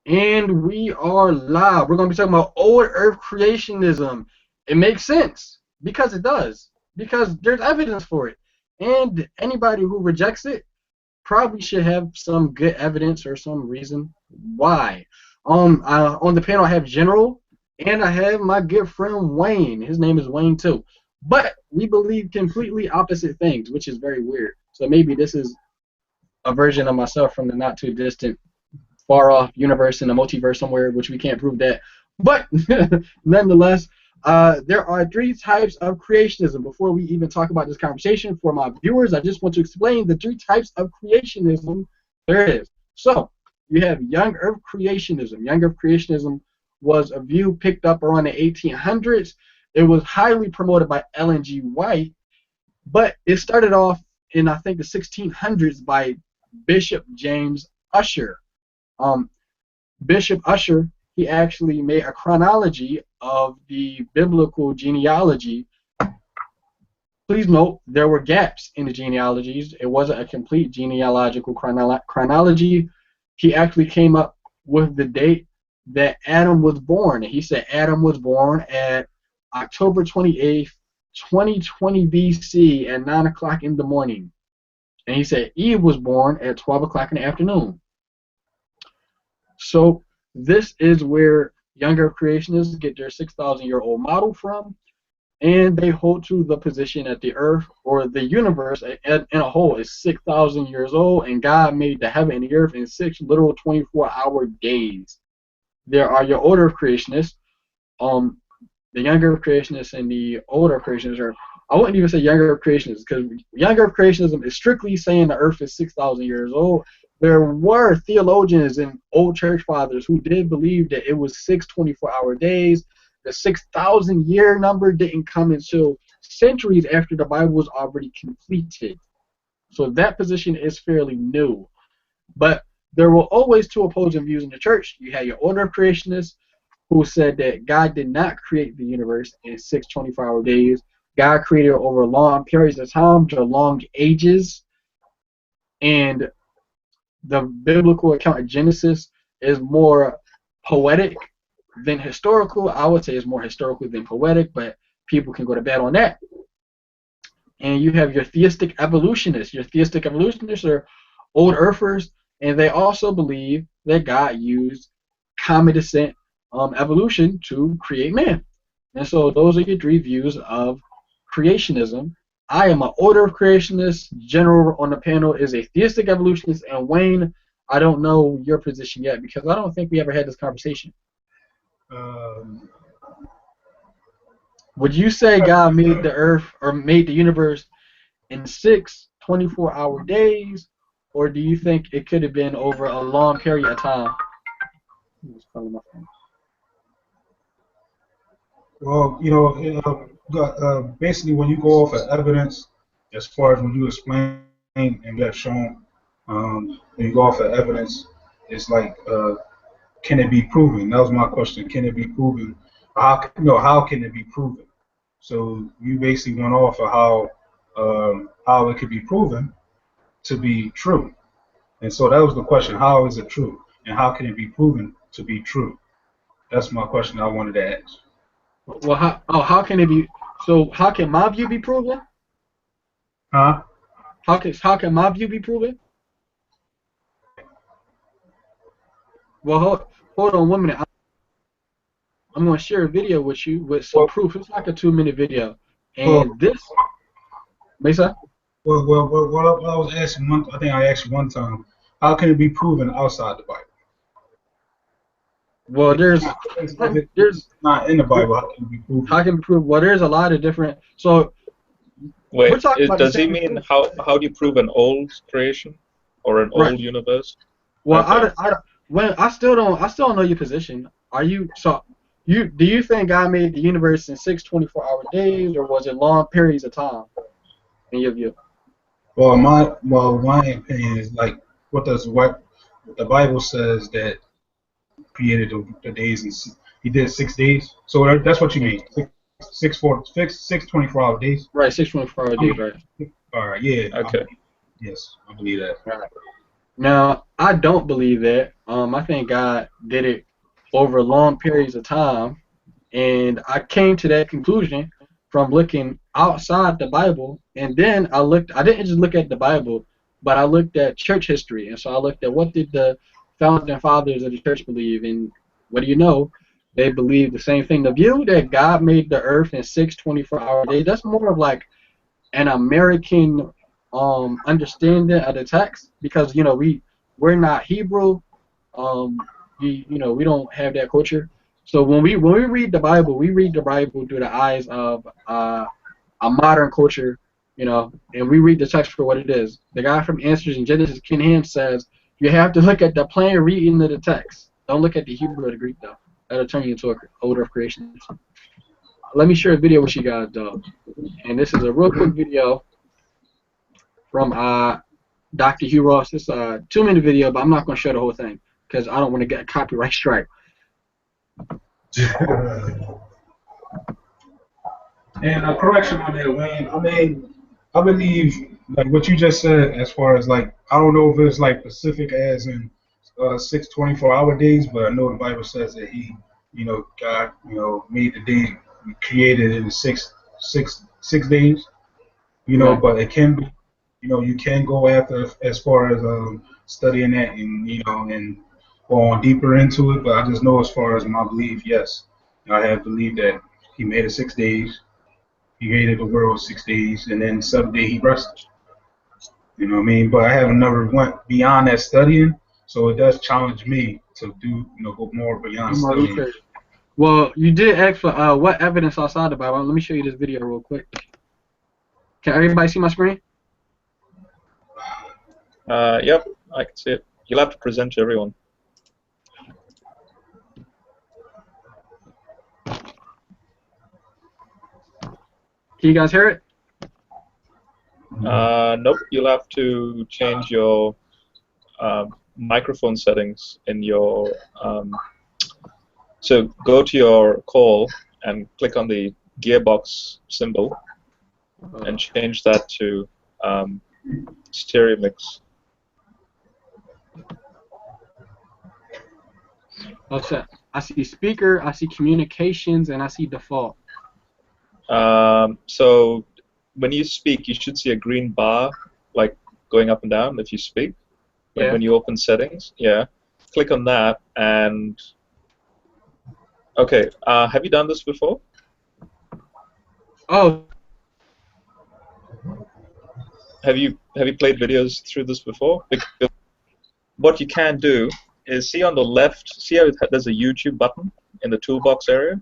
And we are live. We're going to be talking about old Earth creationism. It makes sense because it does, because there's evidence for it. And anybody who rejects it probably should have some good evidence or some reason why. On the panel, I have General and I have my good friend Wayne. His name is Wayne too. But we believe completely opposite things, which is very weird. So maybe this is a version of myself from the not too distant far off universe in the multiverse somewhere, which we can't prove that. But nonetheless, there are three types of creationism. Before we even talk about this conversation, for my viewers, I just want to explain the three types of creationism there is. So you have young Earth creationism. Young Earth creationism was a view picked up around the 1800s. It was highly promoted by Ellen G. White, but it started off in I think the 1600s by Bishop James Ussher. Um, Bishop Ussher, he actually made a chronology of the biblical genealogy. Please note there were gaps in the genealogies. It wasn't a complete genealogical chronology. He actually came up with the date that Adam was born. He said Adam was born at October 28th, 2020 BC at 9 o'clock in the morning. And he said Eve was born at 12 o'clock in the afternoon. So this is where younger creationists get their 6,000-year-old model from, and they hold to the position that the Earth or the universe in a whole is 6,000 years old, and God made the heaven and the earth in 6 literal 24-hour days. There are your older creationists, the younger creationists and the older creationists are. I wouldn't even say younger creationists because younger creationism is strictly saying the Earth is 6,000 years old. There were theologians and old church fathers who did believe that it was 6 24-hour days. The 6,000 year number didn't come until centuries after the Bible was already completed. So that position is fairly new. But there were always two opposing views in the church. You had your order of creationists who said that God did not create the universe in 6 24-hour days. God created it over long periods of time, to long ages. And the biblical account of Genesis is more poetic than historical. I would say it's more historical than poetic, but people can go to bed on that. And you have your theistic evolutionists. Your theistic evolutionists are old earthers, and they also believe that God used common descent evolution to create man. And so those are your three views of creationism. I am an order of creationists. General on the panel is a theistic evolutionist, and Wayne, I don't know your position yet because I don't think we ever had this conversation. Um, Would you say God made the earth or made the universe in 6 24-hour days, or do you think it could have been over a long period of time? well, basically, when you go off of evidence, as far as when you explain and you have shown, when you go off of evidence, it's like, can it be proven? That was my question. Can it be proven? How can it be proven? So you basically went off of how it could be proven to be true. And so that was the question. How is it true? And how can it be proven to be true? That's my question I wanted to ask. Well, how can it be? So how can my view be proven? Huh? How can my view be proven? Well, hold on 1 minute. I'm going to share a video with you with some Well, proof. It's like a 2-minute video. well, And this, Mesa? what I was asking I think I asked you one time, how can it be proven outside the Bible? Well, If it's not in the Bible, how can it be proven? how can we prove? Well, there's a lot of different. So we're Wait, talking about the does he same mean thing. how do you prove an old creation or an Right. old universe? Well, Okay. I still don't know your position. Do you think God made the universe in 6 24-hour days, or was it long periods of time in your view? My opinion is like what the Bible says that created the days and he did 6 days. So that's what you mean. Six 24-hour days. Right, 6 24-hour days, right? All right, yeah. Okay. Yes, I believe that. Right. Now, I don't believe that. I think God did it over long periods of time, and I came to that conclusion from looking outside the Bible, and then I looked. I didn't just look at the Bible, but I looked at church history, and so I looked at what did the founding fathers of the church believe, and what do you know? They believe the same thing. The view that God made the earth in 6 24-hour days. That's more of like an American understanding of the text because we're not Hebrew. We don't have that culture. So when we read the Bible through the eyes of a modern culture, and we read the text for what it is. The guy from Answers in Genesis, Ken Ham, says you have to look at the plain reading of the text. Don't look at the Hebrew or the Greek though. That'll turn you into a older of creationism. Let me share a video with you guys though, and this is a real quick video from Dr. Hugh Ross. It's a 2-minute video, but I'm not going to show the whole thing because I don't want to get a copyright strike. And a correction on that, Wayne. I mean, I believe like what you just said as far as like I don't know if it's like Pacific as in 6 24-hour days, but I know the Bible says that God, made the day created in six days. Right. But it can be, you can go after as far as studying that and and go on deeper into it. But I just know as far as my belief, yes, I have believed that He made it 6 days. He created the world 6 days, and then 7 day He rested. You know what I mean? But I haven't never went beyond that studying, so it does challenge me to do, go more beyond More studying. research. Well, you did ask for what evidence outside the Bible. Let me show you this video real quick. Can everybody see my screen? Yep, I can see it. You'll have to present to everyone. Can you guys hear it? Nope, you'll have to change your microphone settings in your. So go to your call and click on the gearbox symbol and change that to stereo mix. Okay. I see speaker, I see communications, and I see default. So when you speak, you should see a green bar like going up and down if you speak. Yeah. When you open settings, yeah. Click on that and okay. Have you done this before? Oh. Have you played videos through this before? Because what you can do is see on the left, see how there's a YouTube button in the toolbox area?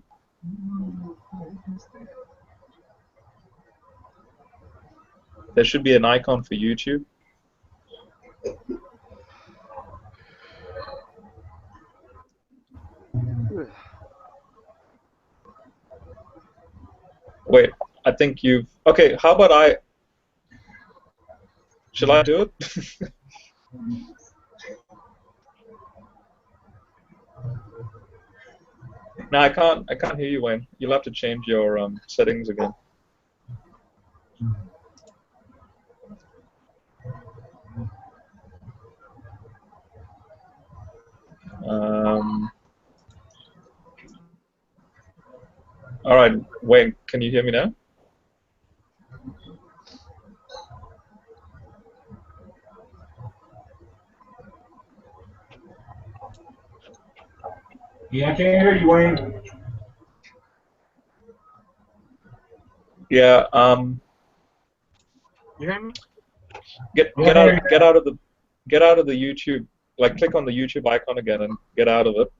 There should be an icon for YouTube. Wait, I think you've... Okay, how about I... Shall I do it? No, I can't hear you, Wayne. You'll have to change your settings again. All right, Wayne, can you hear me now? Yeah, I can't hear you, Wayne. Yeah. You hear me? Get out of the YouTube. Like, click on the YouTube icon again and get out of it.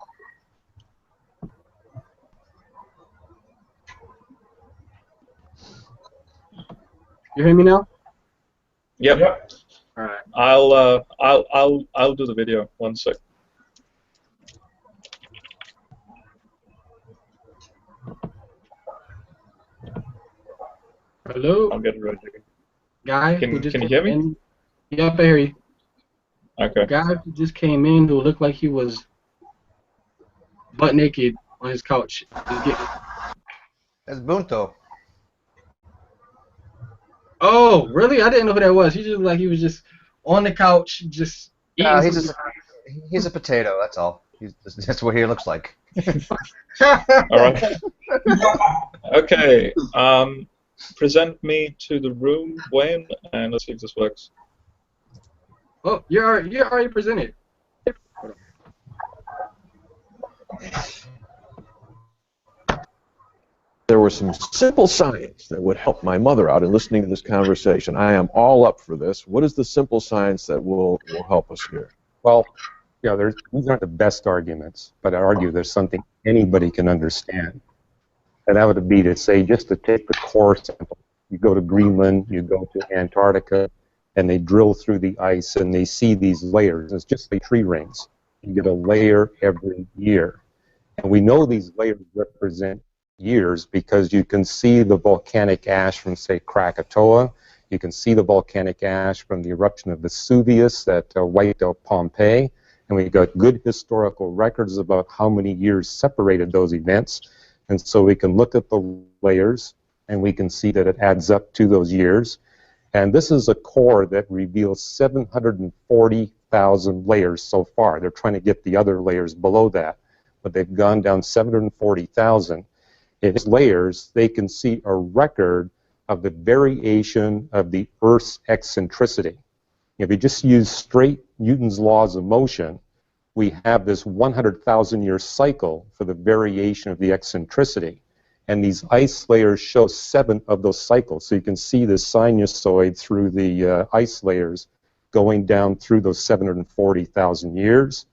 You hear me now? Yep. All right. I'll do the video. 1 sec. Hello. I'll get it ready. Guy Can who just you hear me? in. Yep, I hear you. Okay. Guy who just came in who looked like he was butt naked on his couch. That's Bunto. Oh, really? I didn't know who that was. He just looked like he was just on the couch, just Eating He's a potato. That's all. That's what he looks like. All right. Okay. Present me to the room, Wayne, and let's see if this works. Oh, you're already presented. There was some simple science that would help my mother out in listening to this conversation. I am all up for this. What is the simple science that will help us here? Well, you know, these aren't the best arguments, but I argue there's something anybody can understand. And that would be to say, just to take the core sample. You go to Greenland, you go to Antarctica, and they drill through the ice, and they see these layers. It's just like tree rings. You get a layer every year. And we know these layers represent years because you can see the volcanic ash from, say, Krakatoa. You can see the volcanic ash from the eruption of Vesuvius that wiped out Pompeii. And we've got good historical records about how many years separated those events. And so we can look at the layers, and we can see that it adds up to those years. And this is a core that reveals 740,000 layers so far. They're trying to get the other layers below that, but they've gone down 740,000. In its layers, they can see a record of the variation of the Earth's eccentricity. If you just use straight Newton's laws of motion, we have this 100,000-year cycle for the variation of the eccentricity. And these ice layers show 7 of those cycles. So you can see this sinusoid through the ice layers going down through those 740,000 years.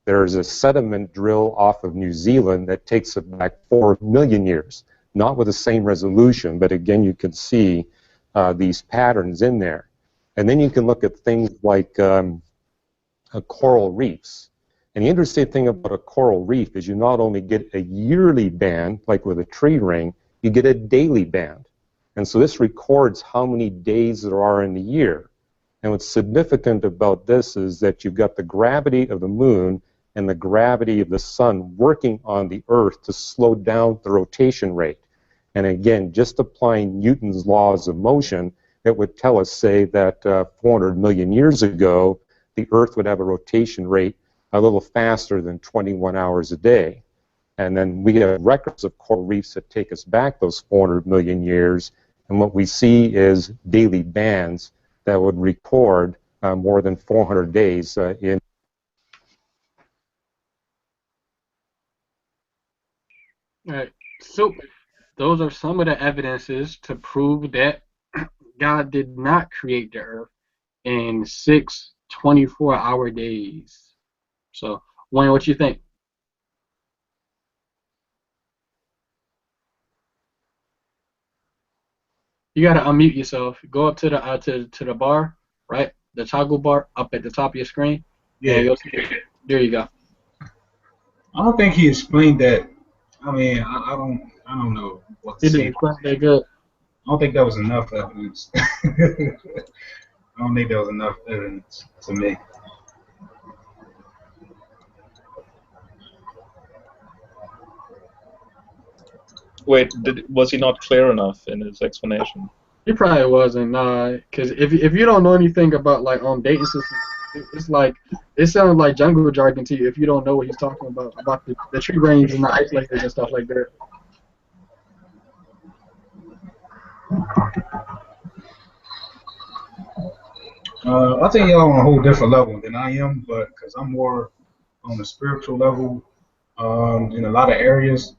There's a sediment drill off of New Zealand that takes it back 4 million years. Not with the same resolution, but again, you can see these patterns in there. And then you can look at things like coral reefs. And the interesting thing about a coral reef is you not only get a yearly band, like with a tree ring, you get a daily band. And so this records how many days there are in the year. And what's significant about this is that you've got the gravity of the moon and the gravity of the sun working on the Earth to slow down the rotation rate. And again, just applying Newton's laws of motion, it would tell us, say, that 400 million years ago, the Earth would have a rotation rate a little faster than 21 hours a day. And then we have records of coral reefs that take us back those 400 million years, and what we see is daily bands that would record more than 400 days in. All right. So those are some of the evidences to prove that God did not create the earth in 6 24-hour days. So, Wayne, what you think? You gotta unmute yourself. Go up to the to the bar, right? The toggle bar up at the top of your screen. Yeah. And there you go. I don't think he explained that. I mean, I don't know what to He say. didn't explain that good. I don't think that was enough evidence. I don't think that was enough evidence to me. Wait, was he not clear enough in his explanation? He probably wasn't, because if you don't know anything about like dating systems, it's like it sounds like jungle jargon to you if you don't know what he's talking about the tree rings and the ice layers and stuff like that. I think y'all on a whole different level than I am, but because I'm more on the spiritual level in a lot of areas,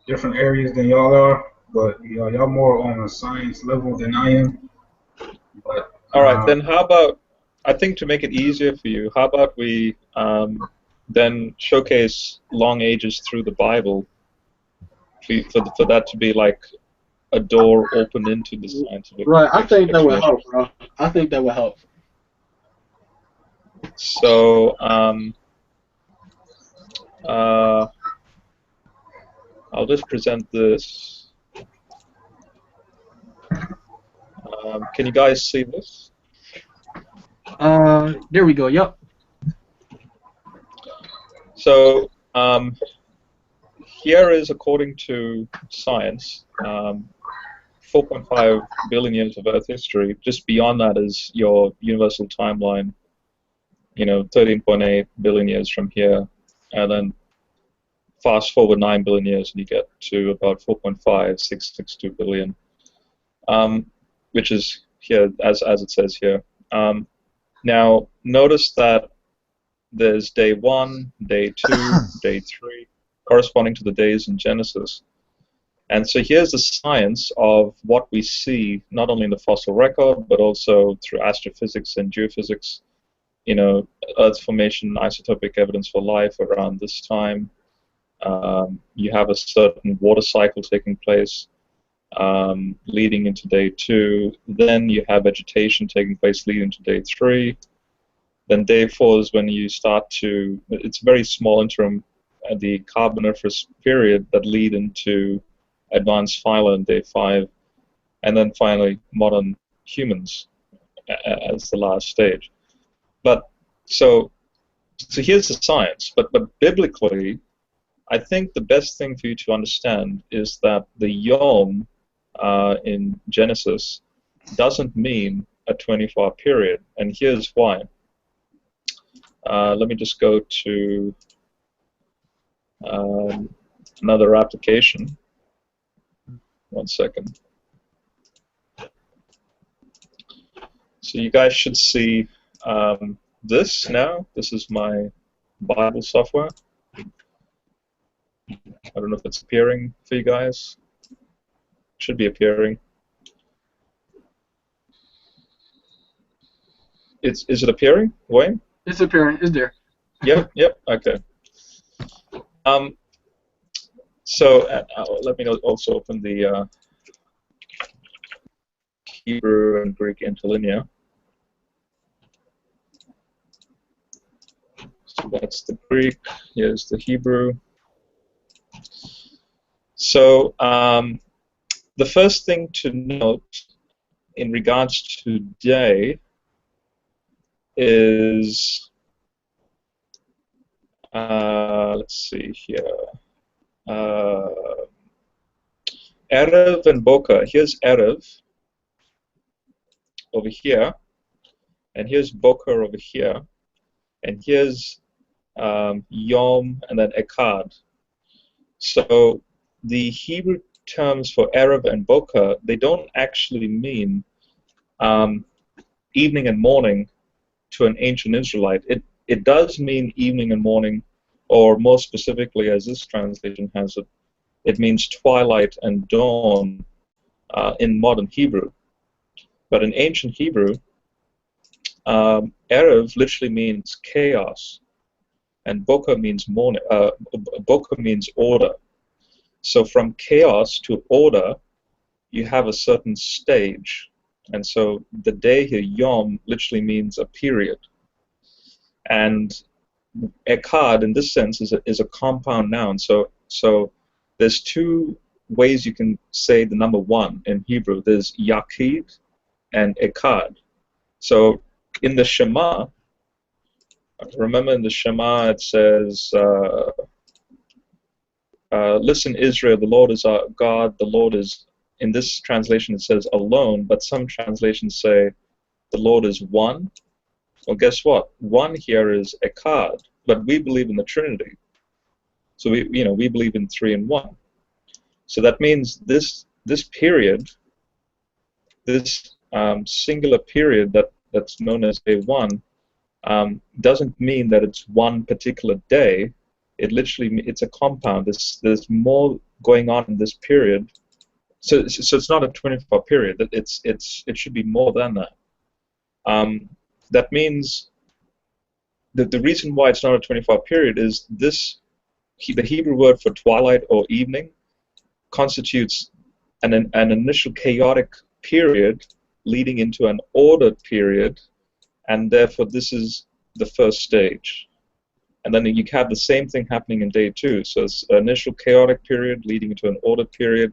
different areas than y'all are. But y'all more on a science level than I am. But all right, then how about, I think to make it easier for you, how about we then showcase long ages through the Bible for that to be like a door open into the scientific. Right, I think that would help, bro. I think that would help. So I'll just present this. Can you guys see this? There we go. Yep. So here is, according to science, 4.5 billion years of Earth history. Just beyond that is your universal timeline 13.8 billion years from here, and then fast forward 9 billion years, and you get to about 4.5662 billion, which is here as it says here. Now, notice that there's day 1, day 2, day 3, corresponding to the days in Genesis. And so here's the science of what we see, not only in the fossil record, but also through astrophysics and geophysics, Earth formation, isotopic evidence for life around this time. You have a certain water cycle taking place leading into day 2. Then you have vegetation taking place leading to day 3. Then day 4 is when you start to, it's a very small interim at the Carboniferous period that lead into advanced phyla in day 5. And then finally modern humans as the last stage. But so here's the science. But biblically, I think the best thing for you to understand is that the Yom in Genesis doesn't mean a 24-hour period, and here's why. Let me just go to another application. 1 second. So you guys should see this now. This is my Bible software. I don't know if it's appearing for you guys. It should be appearing. Is it appearing, Wayne? It's appearing. It's there. Yep. Okay. So let me also open the Hebrew and Greek interlinear. So that's the Greek. Here's the Hebrew. So the first thing to note in regards to day is, let's see here, Erev and Boker. Here's Erev over here, and here's Boker over here, and here's Yom and then Echad. So the Hebrew terms for Erev and Boker, they don't actually mean evening and morning to an ancient Israelite. It does mean evening and morning, or more specifically, as this translation has it, it means twilight and dawn in modern Hebrew. But in ancient Hebrew, Erev literally means chaos, and Boker means morning. Boker means order. So from chaos to order, you have a certain stage. And so the day here, Yom, literally means a period. And Echad, in this sense, is a compound noun. So there's two ways you can say the number 1 in Hebrew. There's Yaqid and Echad. So in the Shema, remember in the Shema it says, listen, Israel, the Lord is our God, the Lord is, in this translation it says alone, but some translations say the Lord is one. Well, guess what? One here is Echad, but we believe in the Trinity. So we believe in 3 and 1. So that means this period, this singular period that's known as day 1, doesn't mean that it's one particular day. It's a compound. There's more going on in this period. So it's not a 24-hour period. It should be more than that. That means that the reason why it's not a 24-hour period is the Hebrew word for twilight or evening constitutes an initial chaotic period leading into an ordered period, and therefore this is the first stage. And then you have the same thing happening in day 2. So it's an initial chaotic period leading into an ordered period,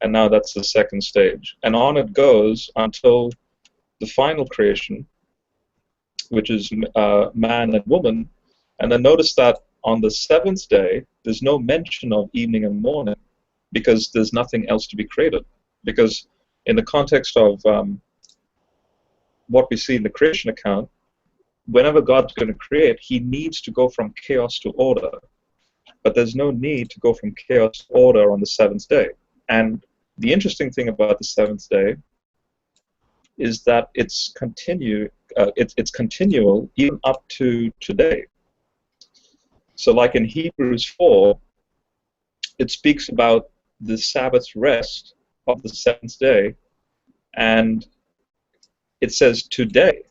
and now that's the second stage. And on it goes until the final creation, which is man and woman. And then notice that on the 7th day, there's no mention of evening and morning, because there's nothing else to be created. Because in the context of what we see in the creation account, whenever God's going to create, he needs to go from chaos to order. But there's no need to go from chaos to order on the seventh day. And the interesting thing about the seventh day is that it's continual even up to today. So like in Hebrews 4, it speaks about the Sabbath rest of the seventh day, and it says today.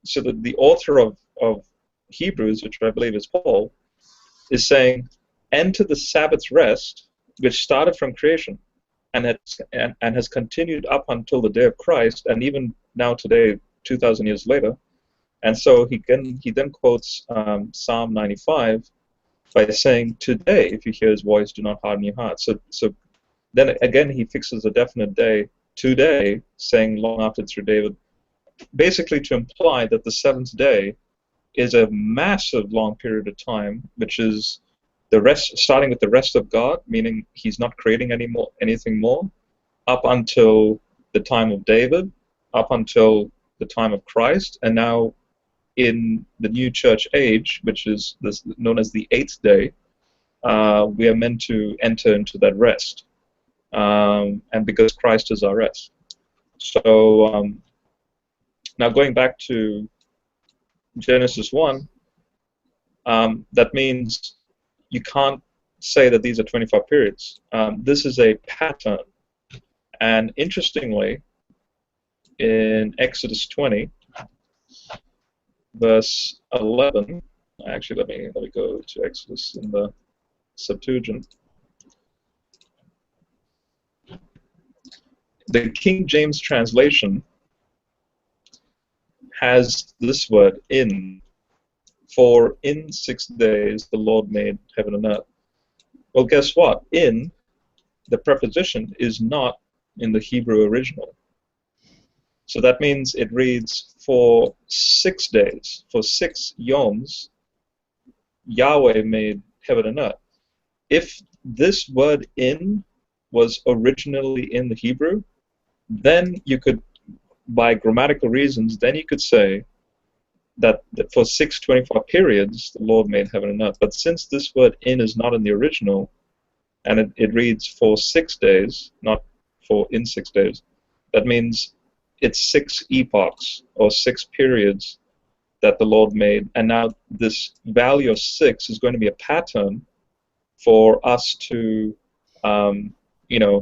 So that the author of Hebrews, which I believe is Paul, is saying, enter the Sabbath rest, which started from creation and has continued up until the day of Christ, and even now today, 2,000 years later. And so he then quotes Psalm 95 by saying, today, if you hear his voice, do not harden your heart. So then again he fixes a definite day, today, saying long after through David, basically to imply that the seventh day is a massive long period of time, which is the rest, starting with the rest of God, meaning he's not creating anything more, up until the time of David, up until the time of Christ, and now in the new church age, which is known as the eighth day, we are meant to enter into that rest, and because Christ is our rest. So now going back to Genesis 1, that means you can't say that these are 25 periods. This is a pattern. And interestingly, in Exodus 20, verse 11, actually let me go to Exodus in the Septuagint. The King James translation has this word, in. For in 6 days the Lord made heaven and earth. Well, guess what? In, the preposition, is not in the Hebrew original. So that means it reads, for 6 days, for 6 yoms, Yahweh made heaven and earth. If this word in was originally in the Hebrew, then you could, by grammatical reasons, then you could say that for 6 24 periods the Lord made heaven and earth. But since this word in is not in the original, and it reads for 6 days, not for in 6 days, that means it's 6 epochs or 6 periods that the Lord made. And now this value of 6 is going to be a pattern for us to,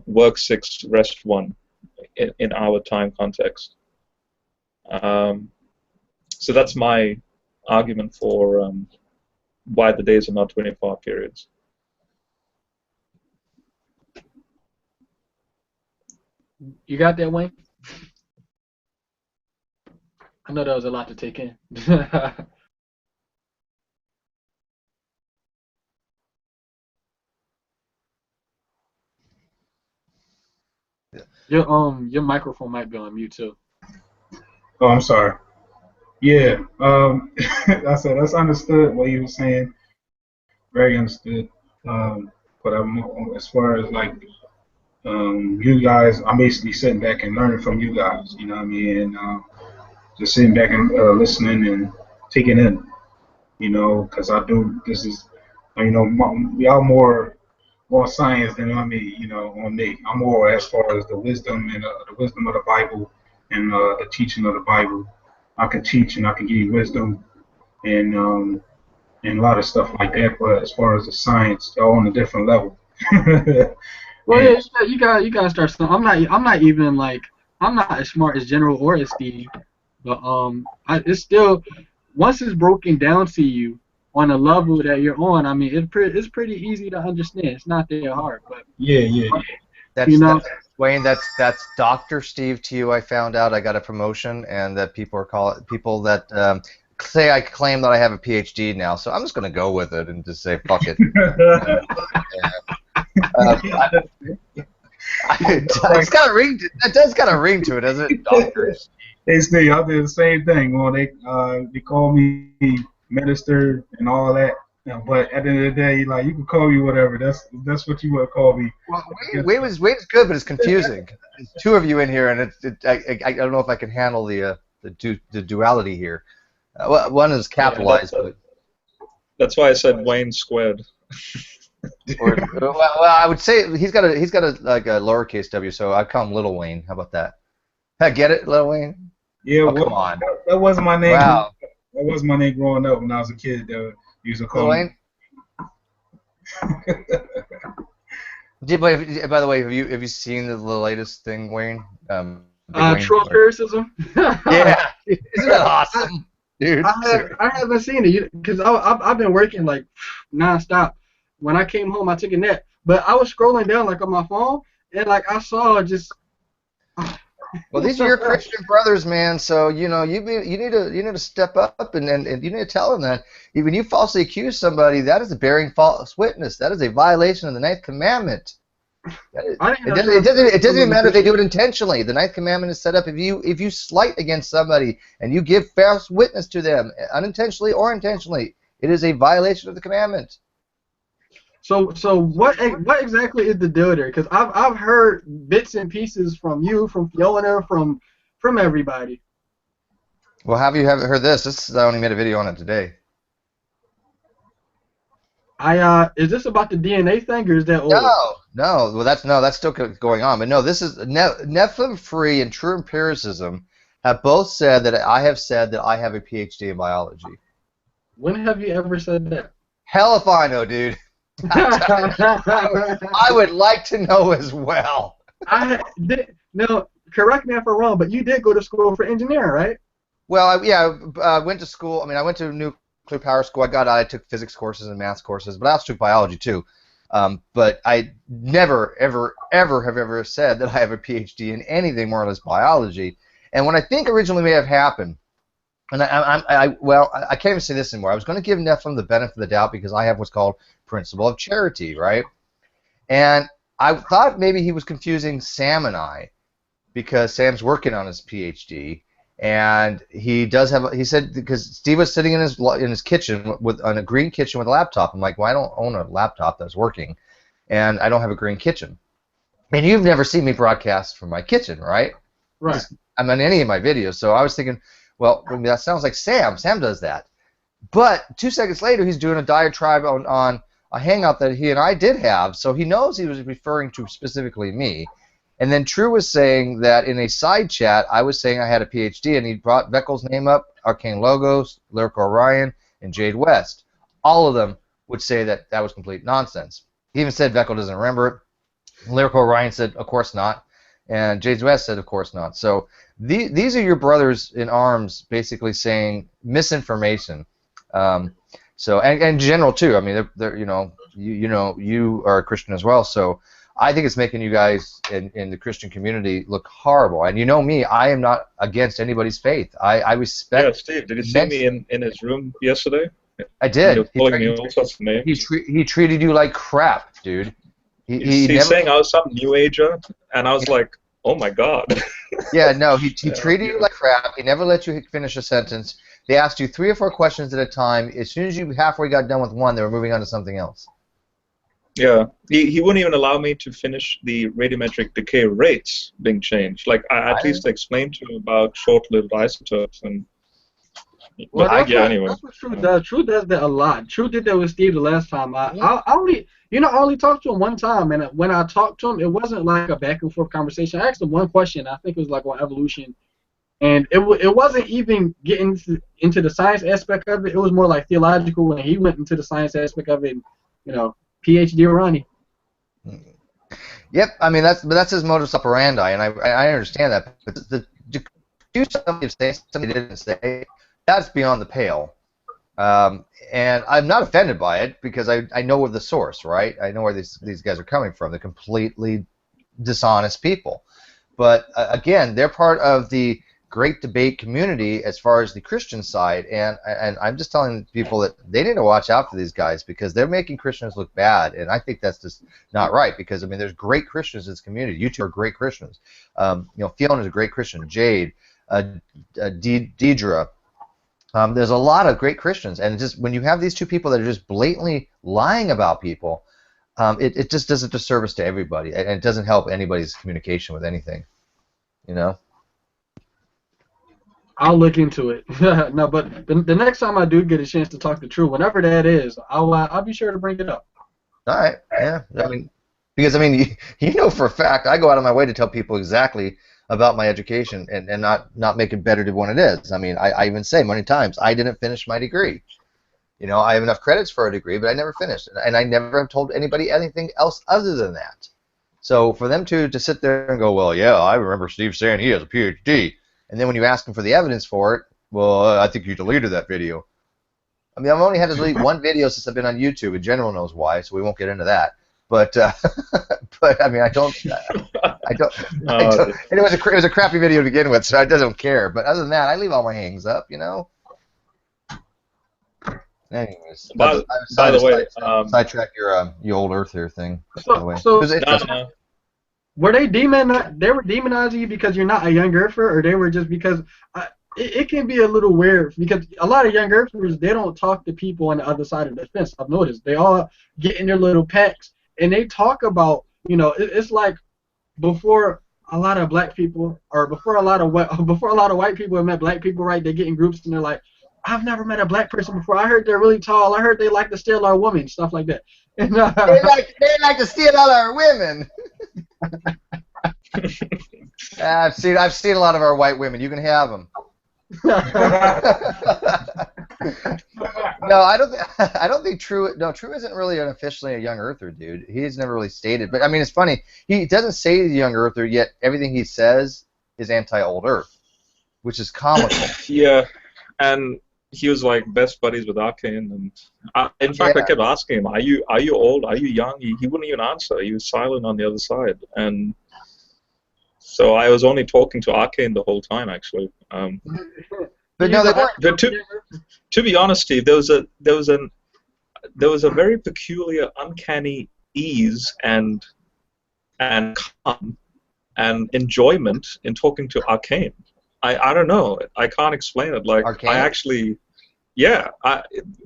work 6, rest 1 in our time context. So that's my argument for why the days are not 24 periods. You got that, Wayne? I know that was a lot to take in. Your microphone might be on mute too. Oh, I'm sorry. Yeah, I said that's understood what you were saying. Very understood. But as far as like you guys, I'm basically sitting back and learning from you guys. You know what I mean? And just sitting back and listening and taking in. You know, because I do. This is, y'all more science than on me. You know, on me. I'm more as far as the wisdom and the wisdom of the Bible and the teaching of the Bible. I can teach and I can give you wisdom and a lot of stuff like that. But as far as the science, y'all on a different level. Well, yeah, you gotta start something. I'm not as smart as General or as Steve, but it's still, once it's broken down to you on a level that you're on, I mean, it's pretty easy to understand. It's not that hard, but yeah. That's Wayne. That's Dr. Steve to you. I found out I got a promotion, and that people that say I claim that I have a PhD now. So I'm just gonna go with it and just say fuck it. It's got a ring. That does got a ring to it, doesn't it, Doctor? Hey Steve, I did the same thing. Well, they call me minister and all that. But at the end of the day, like, you can call me whatever. That's what you want to call me. Well, Wayne's good, but it's confusing. There's 2 of you in here, and I don't know if I can handle the duality here. Well, one is capitalized, That's why I said Wayne squared. well, I would say he's got a like a lowercase w, so I call him Little Wayne. How about that? Get it, Little Wayne? Yeah, Oh, well, come on. that wasn't my name. Wow. That wasn't my name growing up when I was a kid. Used to call Little me. Wayne? By the way, have you seen the latest thing, Wayne? Big Wayne? True empiricism. Yeah, isn't that awesome, dude? I haven't seen it because I've been working like nonstop. When I came home, I took a nap, but I was scrolling down like on my phone, and like I saw just. Well, these are your Christian brothers, man. So you know you need to step up and you need to tell them that when you falsely accuse somebody, that is a bearing false witness. That is a violation of the ninth commandment. It doesn't even matter if they do it intentionally. The ninth commandment is set up if you slight against somebody and you give false witness to them unintentionally or intentionally, it is a violation of the commandment. So what exactly is the deal there? Because I've heard bits and pieces from you, from Fiona, from everybody. Well, have you heard this? I only made a video on it today. Is this about the DNA thing, or is that old? No. Well, that's still going on. But no, this is Nephilim Free and True Empiricism have both said that I have said that I have a PhD in biology. When have you ever said that? Hell if I know, dude. I would like to know as well. No, correct me if I'm wrong, but you did go to school for engineering, right? Well, I went to school. I mean, I went to nuclear power school. I took physics courses and math courses, but I also took biology too. But I never, ever, ever have ever said that I have a PhD in anything more or less biology. And what I think originally may have happened, and I can't even say this anymore. I was going to give Nephilim the benefit of the doubt because I have what's called principle of charity, right? And I thought maybe he was confusing Sam and I because Sam's working on his PhD, and he does have. He said because Steve was sitting in his kitchen on a green kitchen with a laptop. I'm like, well, I don't own a laptop that's working, and I don't have a green kitchen. And you've never seen me broadcast from my kitchen, right? Right. I'm on any of my videos, so I was thinking, well, that sounds like Sam. Sam does that. But 2 seconds later, he's doing a diatribe on a hangout that he and I did have, so he knows he was referring to specifically me. And then True was saying that in a side chat, I was saying I had a PhD, and he brought Veckel's name up, Arcane Logos, Lyrical Orion, and Jade West. All of them would say that that was complete nonsense. He even said Veckel doesn't remember it. Lyrical Orion said, of course not. And Jade West said, of course not. So these are your brothers in arms basically saying misinformation. So and in general too. I mean, they're you are a Christian as well. So I think it's making you guys in the Christian community look horrible. And you know me, I am not against anybody's faith. I respect. Yeah, Steve, did you see me in his room yesterday? I did. He was calling me all sorts of names. He treated you like crap, dude. He's saying I was some new ager, and I was like, oh my god. Yeah, no, he treated you like crap. He never let you finish a sentence. They asked you 3 or 4 questions at a time. As soon as you halfway got done with one, they were moving on to something else. Yeah, he wouldn't even allow me to finish the radiometric decay rates being changed. Like I at least explained to him about short-lived isotopes and. Well, anyway. That's what True does. True does that a lot. True did that with Steve the last time. I only talked to him one time, and when I talked to him, it wasn't like a back and forth conversation. I asked him one question. I think it was like on evolution, and it wasn't even getting into the science aspect of it. It was more like theological, and he went into the science aspect of it. PhD Ronnie. Yep, I mean that's his modus operandi, and I understand that. But to do something somebody didn't say, that's beyond the pale. And I'm not offended by it because I know of the source, right? I know where these guys are coming from. They're completely dishonest people. But again, they're part of the great debate community as far as the Christian side, and I'm just telling people that they need to watch out for these guys because they're making Christians look bad, and I think that's just not right because, I mean, there's great Christians in this community. You two are great Christians. Fiona's a great Christian. Jade, Deidre. There's a lot of great Christians, and just when you have these two people that are just blatantly lying about people, it just does a disservice to everybody, and it doesn't help anybody's communication with anything, I'll look into it. No, but the next time I do get a chance to talk to True, whenever that is, I'll be sure to bring it up. All right. Yeah. I mean, because I mean, you know for a fact, I go out of my way to tell people exactly about my education and not make it better than what it is. I mean, I even say many times I didn't finish my degree. You know, I have enough credits for a degree, but I never finished, and I never have told anybody anything else other than that. So for them to sit there and go, well, yeah, I remember Steve saying he has a PhD, and then when you ask him for the evidence for it, well, I think you deleted that video. I mean, I've only had to delete one video since I've been on YouTube, and General knows why, so we won't get into that. But but I mean, I don't. And it was a crappy video to begin with, so I don't care. But other than that, I leave all my hangs up, you know. Anyways, by the way, sidetrack your old Earth here thing. By the way. So no. were they demonizing you because you're not a young earther, or they were just because it can be a little weird because a lot of young earthers, they don't talk to people on the other side of the fence. I've noticed they all get in their little packs and they talk about, you know, it's like before a lot of black people or before a lot of white people have met black people, right? They get in groups and they're like, I've never met a black person before. I heard they're really tall. I heard they like to steal our women, stuff like that. And, they like to steal all our women. I've seen a lot of our white women. You can have them. No, I don't think True. No, True isn't really officially a young earther, dude. He's never really stated. But I mean, it's funny. He doesn't say he's a young earther, yet everything he says is anti-old Earth, which is comical. Yeah, and he was like best buddies with Arcane, and in fact, I kept asking him, "Are you old? Are you young?" He wouldn't even answer. He was silent on the other side, and so I was only talking to Arcane the whole time, actually. But no, they weren't. To be honest, Steve, there was a very peculiar, uncanny ease and calm and enjoyment in talking to Arcane. I don't know. I can't explain it. Like Arcane? I actually, yeah.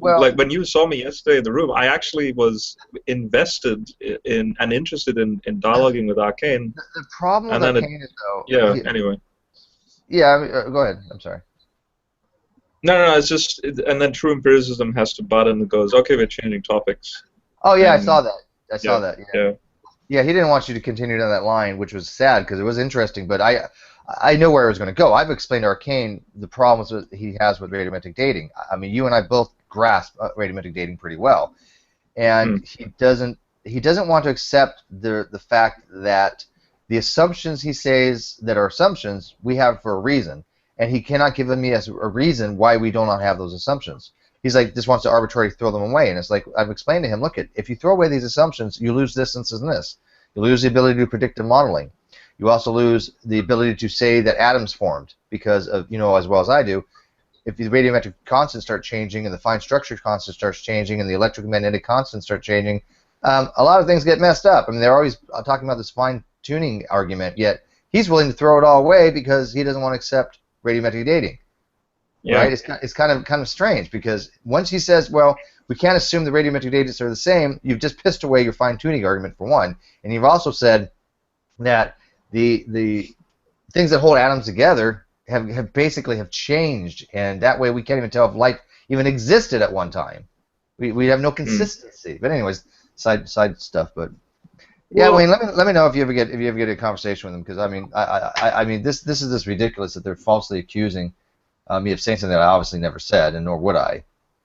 Like when you saw me yesterday in the room, I actually was invested in and interested in dialoguing with Arcane. The problem with Arcane is though. Yeah. Anyway. Yeah. I mean, go ahead. I'm sorry. No. It's just, and then True Empiricism has to butt in and goes, okay, we're changing topics. Oh yeah, I saw that. I saw that. Yeah. Yeah, he didn't want you to continue down that line, which was sad because it was interesting. But I know where I was going to go. I've explained to Arcane the problems that he has with radiometric dating. I mean, you and I both grasp radiometric dating pretty well, and he doesn't want to accept the fact that the assumptions he says that are assumptions we have for a reason, and he cannot give me as a reason why we do not have those assumptions. He's like, just wants to arbitrarily throw them away, and it's like I've explained to him, look, if you throw away these assumptions, you lose this and this. You lose the ability to predictive modeling. You also lose the ability to say that atoms formed because of, you know, as well as I do, if the radiometric constants start changing and the fine structure constant starts changing and the electromagnetic constants start changing, a lot of things get messed up. I mean, they're always talking about this fine-tuning argument, yet he's willing to throw it all away because he doesn't want to accept radiometric dating. Yeah. Right? It's kind of strange because once he says, well, we can't assume the radiometric dates are the same, you've just pissed away your fine-tuning argument for one, and you've also said that the things that hold atoms together have basically changed, and that way we can't even tell if light even existed at one time. We have no consistency. But anyways, side stuff. But yeah, well, I mean, let me know if you ever get a conversation with them, because I mean this is just ridiculous that they're falsely accusing me of saying something that I obviously never said, and nor would I.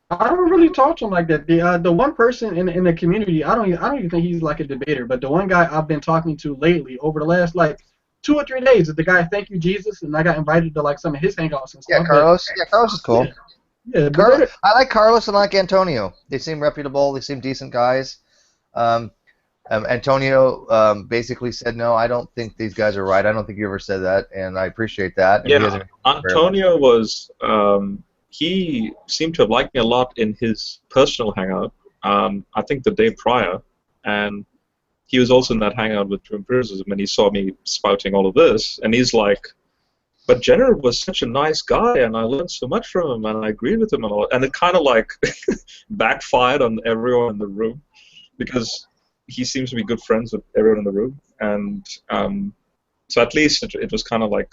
I don't really talk to him like that. The one person in the community, I don't even think he's like a debater, but the one guy I've been talking to lately over the last like 2 or 3 days is the guy Thank You Jesus, and I got invited to like some of his hangouts and stuff. Yeah, Carlos. Yeah, Carlos is cool. Yeah, I like Carlos and I like Antonio. They seem reputable. They seem decent guys. Antonio basically said, no, I don't think these guys are right. I don't think you ever said that, and I appreciate that. And yeah, Antonio was, he seemed to have liked me a lot in his personal hangout, I think the day prior, and he was also in that hangout with True Empiricism, and he saw me spouting all of this, and he's like, but Jenner was such a nice guy, and I learned so much from him, and I agreed with him and all, and it kind of like backfired on everyone in the room, because he seems to be good friends with everyone in the room, and so at least it was kind of like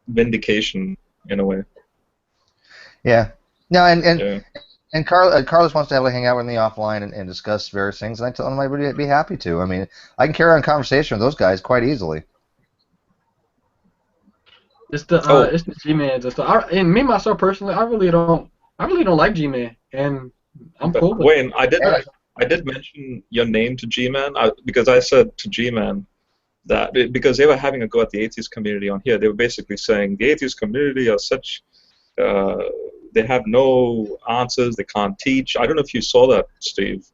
vindication in a way. Yeah. No, Yeah. and Carlos wants to have a hang out with me offline and discuss various things, and I told him I would be happy to. I mean, I can carry on a conversation with those guys quite easily. It's the G-Mans and stuff. And me myself personally, I really don't like G-Man, and I'm But cool with Wayne, it. I did mention your name to G-Man because I said to G-Man that because they were having a go at the atheist community on here. They were basically saying the atheist community are such they have no answers. They can't teach. I don't know if you saw that, Steve.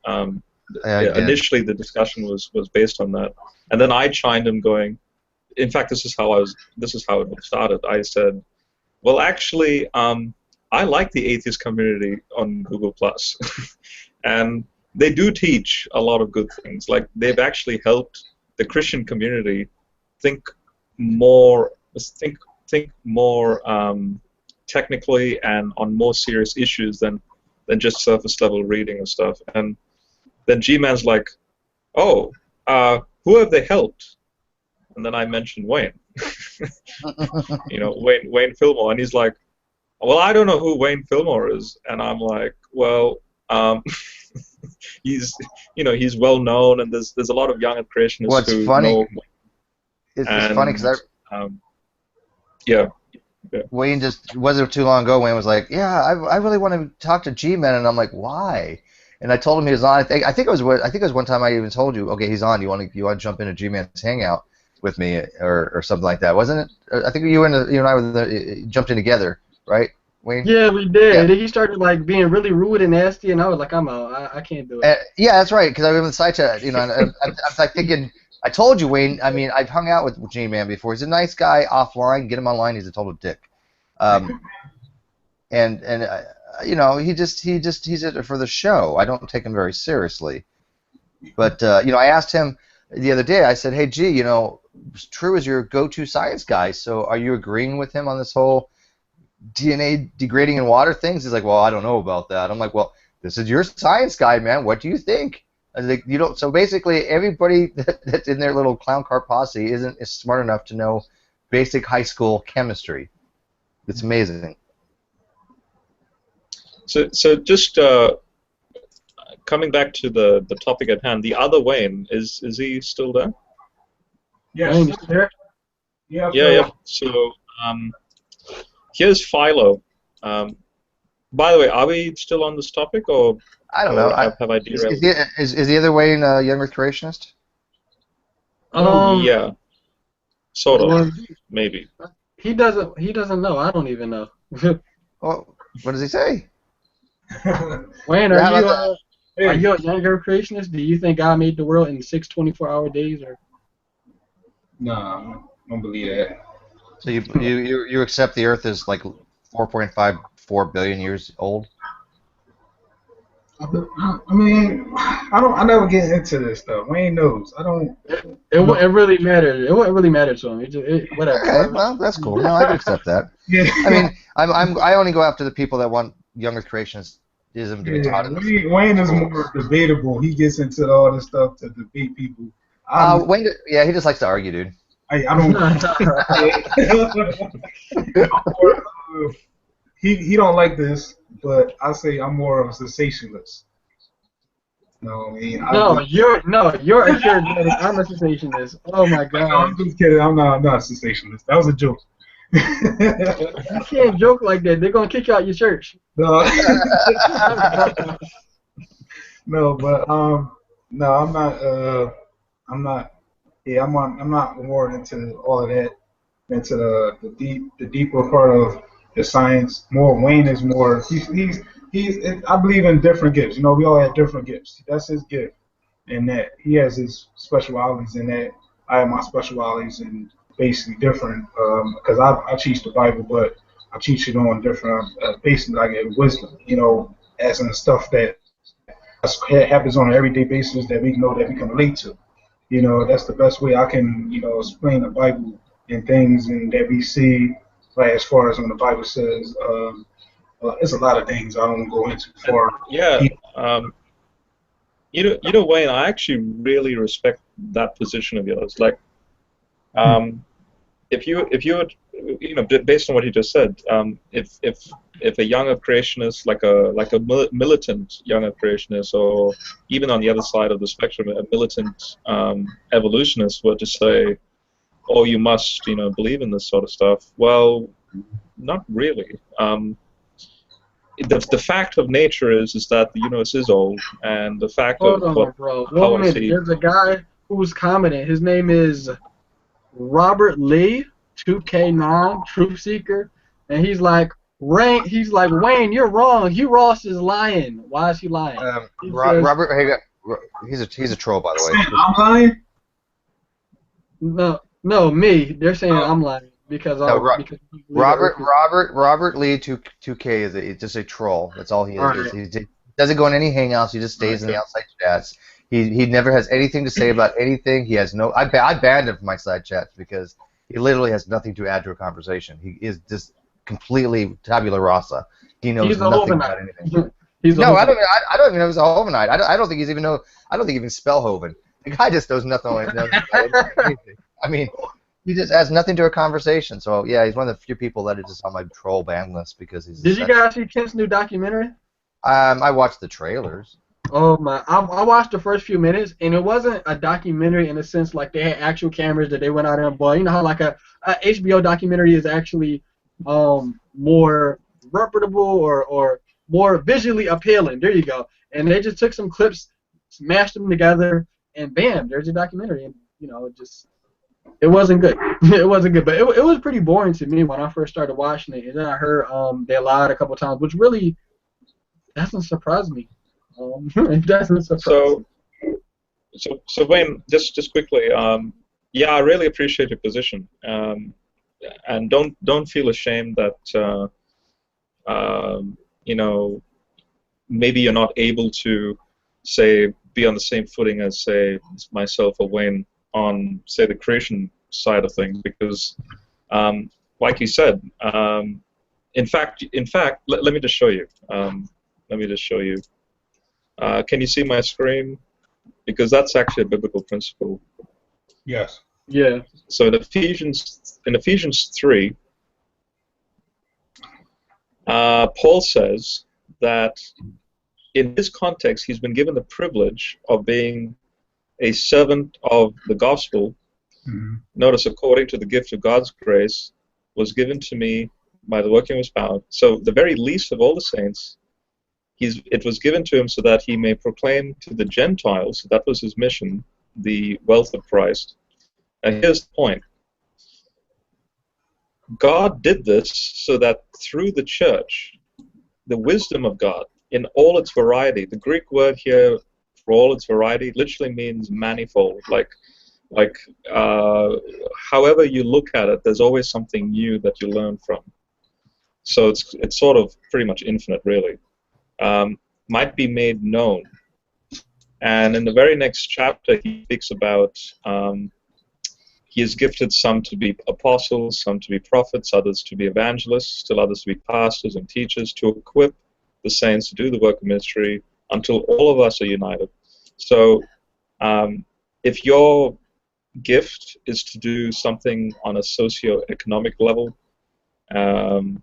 Initially, the discussion was based on that, and then I chimed in, going, "In fact, this is how it started." I said, "Well, actually, I like the atheist community on Google Plus, and they do teach a lot of good things. Like they've actually helped the Christian community think more technically and on more serious issues than just surface level reading and stuff." And then G-Man's like, "Oh, who have they helped?" And then I mentioned Wayne, Wayne Fillmore, and he's like, "Well, I don't know who Wayne Fillmore is," and I'm like, "Well, he's well known, and there's a lot of young creationists who know." It's funny because yeah. Wayne just wasn't too long ago. Wayne was like, "Yeah, I really want to talk to G-Man," and I'm like, "Why?" And I told him he was on. I think it was one time I even told you, "Okay, he's on. You want to jump into G-Man's hangout with me or something like that, wasn't it?" I think you and I jumped in together, right, Wayne? Yeah, we did. Yeah. And then he started like being really rude and nasty, and I was like, "I'm out. I can't do it." Yeah, that's right. Because I was in the side chat, and I'm like thinking. I told you, Wayne. I mean, I've hung out with G-Man before. He's a nice guy offline. Get him online. He's a total dick. And he's it for the show. I don't take him very seriously. But I asked him the other day. I said, "Hey, G, True is your go-to science guy. So are you agreeing with him on this whole DNA degrading in water things?" He's like, "Well, I don't know about that." I'm like, "Well, this is your science guy, man. What do you think?" I was like, So basically, everybody that's in their little clown car posse isn't smart enough to know basic high school chemistry. It's amazing. So just coming back to the topic at hand, the other Wayne, is he still there? Yes. Wayne, you there? Yeah. So here's Philo. By the way, are we still on this topic, or I don't know. Have I derailed? Is the other Wayne a younger creationist? Yeah, sort of, Well, maybe. he doesn't know. I don't even know. Well, what does he say? Wayne, Yeah, how are about you a younger creationist? Do you think God made the world in 6 24-hour days, or? Nah, I don't believe that. So you accept the Earth is like 4.54 billion years old? I mean, I never get into this stuff. Wayne knows. I don't. It wouldn't really matter. It wouldn't really matter to him. Whatever. Okay, well that's cool. No, I can accept that. Yeah. I mean, I only go after the people that want younger creationism to be taught in this. Wayne is more debatable. He gets into all this stuff to debate people. Wayne, yeah, he just likes to argue, dude. I don't. He don't like this, but I say I'm more of a cessationist. No, I mean, you're a charismatic. I'm a cessationist. Oh my No, God. I'm just kidding. I'm not a cessationist. That was a joke. You can't joke like that. They're gonna kick you out your church. No. No, but no, I'm not. Yeah, I'm not more into all of that. Into the deeper part of the science. More Wayne is more. He's. I believe in different gifts. We all have different gifts. That's his gift, and that he has his specialities in that. I have my specialities in basically different. Because I teach the Bible, but I teach it on different. Basically, like wisdom. As in stuff that happens on an everyday basis that we know that we can relate to. That's the best way I can, explain the Bible and things and that we see, like as far as when the Bible says, there's a lot of things I don't go into for. Yeah, Wayne, I actually really respect that position of yours. Like, based on what you just said, if a younger creationist, like a militant younger creationist, or even on the other side of the spectrum, a militant evolutionist were to say, "Oh, you must, believe in this sort of stuff," well, not really. The fact of nature is that the universe is old, and the fact Hold of on, bro. how 1 I minute. see. There's a guy who's commenting. His name is Robert Lee, 2K9, Truth Seeker, and he's like, Wayne, you're wrong. Hugh Ross is lying. Why is he lying? He says, Robert, hey, he's a troll, by the way. I'm lying. no, me. They're saying I'm lying because No, because Robert Lee 2K is just a troll. That's all he is. All right. He doesn't go in any hangouts. He just stays in the outside chats. He never has anything to say about anything. He has no. I banned him from my side chats because he literally has nothing to add to a conversation. He is just completely tabula rasa. He knows He's a nothing Hovenite. about anything. He's a No, I Hovenite. don't even know he's a Hovenite. I don't think he's even know. I don't think he even spell Hoven. The guy just knows nothing about anything. I mean, he just adds nothing to a conversation. So yeah, he's one of the few people that is just on my troll ban list because he's. Did you guys see Kent's new documentary? I watched the trailers. Oh my! I watched the first few minutes, and it wasn't a documentary in the sense like they had actual cameras that they went out and bought. You know how like a HBO documentary is actually more reputable or more visually appealing. There you go. And they just took some clips, smashed them together, and bam, there's your documentary. And it wasn't good. It wasn't good, but it was pretty boring to me when I first started watching it. And then I heard they lied a couple times, which really doesn't surprise me. It doesn't surprise me. So Wayne, just quickly, yeah, I really appreciate your position, and don't feel ashamed that maybe you're not able to be on the same footing as myself or Wayne on the creation side of things, because like you said, in fact, let me just show you. Can you see my screen? Because that's actually a biblical principle. Yes. Yeah. So in Ephesians 3, Paul says that in his context he's been given the privilege of being a servant of the gospel. Mm-hmm. Notice, according to the gift of God's grace was given to me by the working of his power. So the very least of all the saints, it was given to him so that he may proclaim to the Gentiles, that was his mission, the wealth of Christ. And here's the point. God did this so that through the church, the wisdom of God, in all its variety, the Greek word here for all its variety literally means manifold. Like however you look at it, there's always something new that you learn from. So it's sort of pretty much infinite, really. Might be made known. And in the very next chapter, he speaks about he has gifted some to be apostles, some to be prophets, others to be evangelists, still others to be pastors and teachers, to equip the saints to do the work of ministry until all of us are united. So if your gift is to do something on a socio-economic level, the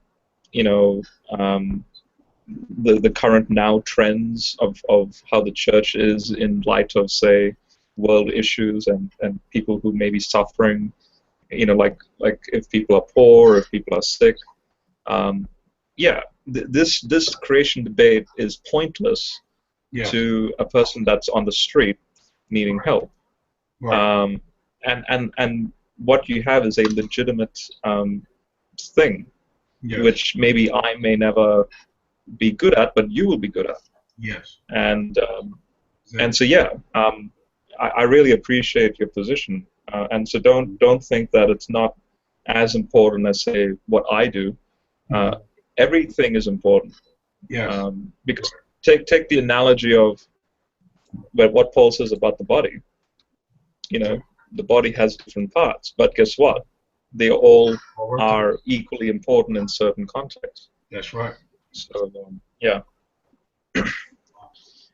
current now trends of how the church is in light of, say, world issues and people who may be suffering, like if people are poor or if people are sick. This creation debate is pointless to a person that's on the street needing help. Right. And what you have is a legitimate thing, which maybe I may never be good at, but you will be good at. Yes. And so yeah, I really appreciate your position, and so don't think that it's not as important as, say, what I do. Everything is important. Yes. Because take the analogy of what Paul says about the body. The body has different parts, but guess what? They all are equally important in certain contexts. That's right. So yeah.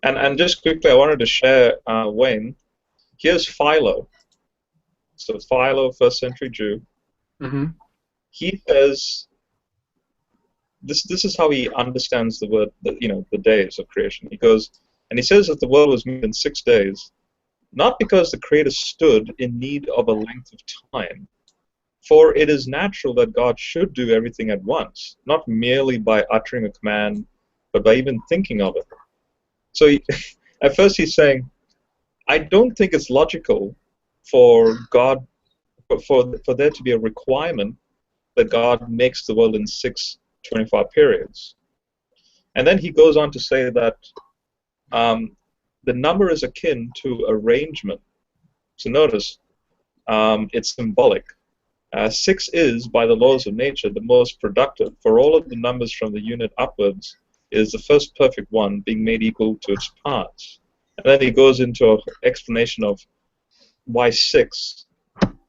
And just quickly, I wanted to share, Wayne. Here's Philo. So Philo, first century Jew. Mm-hmm. He says this is how he understands the word, the days of creation. He goes, and he says that the world was made in 6 days, not because the Creator stood in need of a length of time, for it is natural that God should do everything at once, not merely by uttering a command, but by even thinking of it. So at first he's saying, I don't think it's logical for God, for there to be a requirement that God makes the world in 6 24-hour periods. And then he goes on to say that the number is akin to arrangement. So notice, it's symbolic. 6 is, by the laws of nature, the most productive. For all of the numbers from the unit upwards, it is the first perfect one, being made equal to its parts. And then he goes into an explanation of why 6,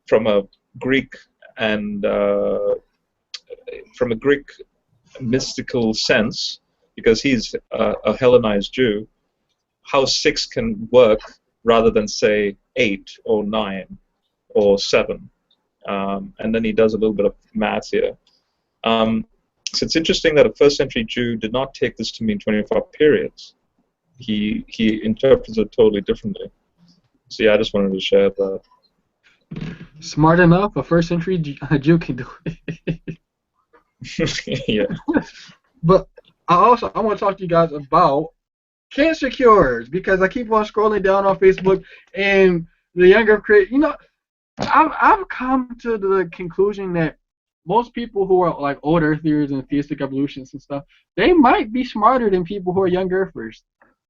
from a Greek and from a Greek mystical sense, because he's a Hellenized Jew, how 6 can work rather than say 8 or 9 or 7. And then he does a little bit of math here. So it's interesting that a first century Jew did not take this to mean 24 periods. He interprets it totally differently. So yeah, I just wanted to share that. Smart enough, a first century Jew can do it. Yeah. But I want to talk to you guys about cancer cures, because I keep on scrolling down on Facebook and the younger I've come to the conclusion that most people who are like old earthers and theistic evolutionists and stuff, they might be smarter than people who are young earthers.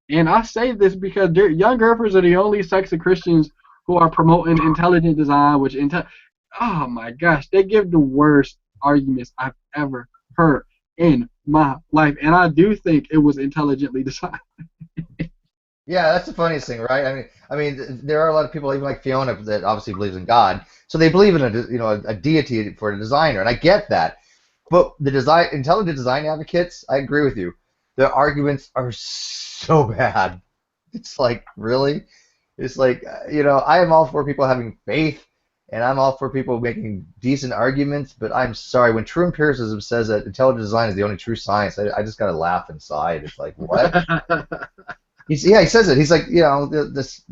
And I say this because young earthers are the only sects of Christians who are promoting intelligent design, oh my gosh, they give the worst arguments I've ever heard in my life, and I do think it was intelligently designed. Yeah, that's the funniest thing, right? I mean, there are a lot of people, even like Fiona, that obviously believes in God, so they believe in a deity for a designer, and I get that. But the intelligent design advocates, I agree with you. The arguments are so bad. It's like, really? It's like, I am all for people having faith, and I'm all for people making decent arguments, but I'm sorry, when true empiricism says that intelligent design is the only true science, I just gotta laugh inside. It's like, what? He says it. He's like, the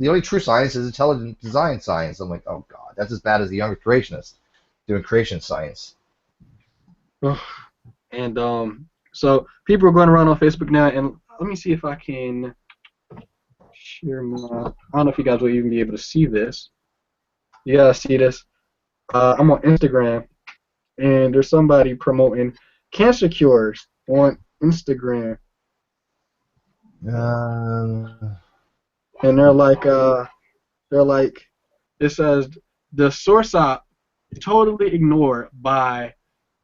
only true science is intelligent design science. I'm like, oh god, that's as bad as the younger creationists doing creation science. And so people are going around on Facebook now, and let me see if I can share my. I don't know if you guys will even be able to see this. You gotta see this. I'm on Instagram, and there's somebody promoting cancer cures on Instagram. And they're like, it says the source are totally ignored by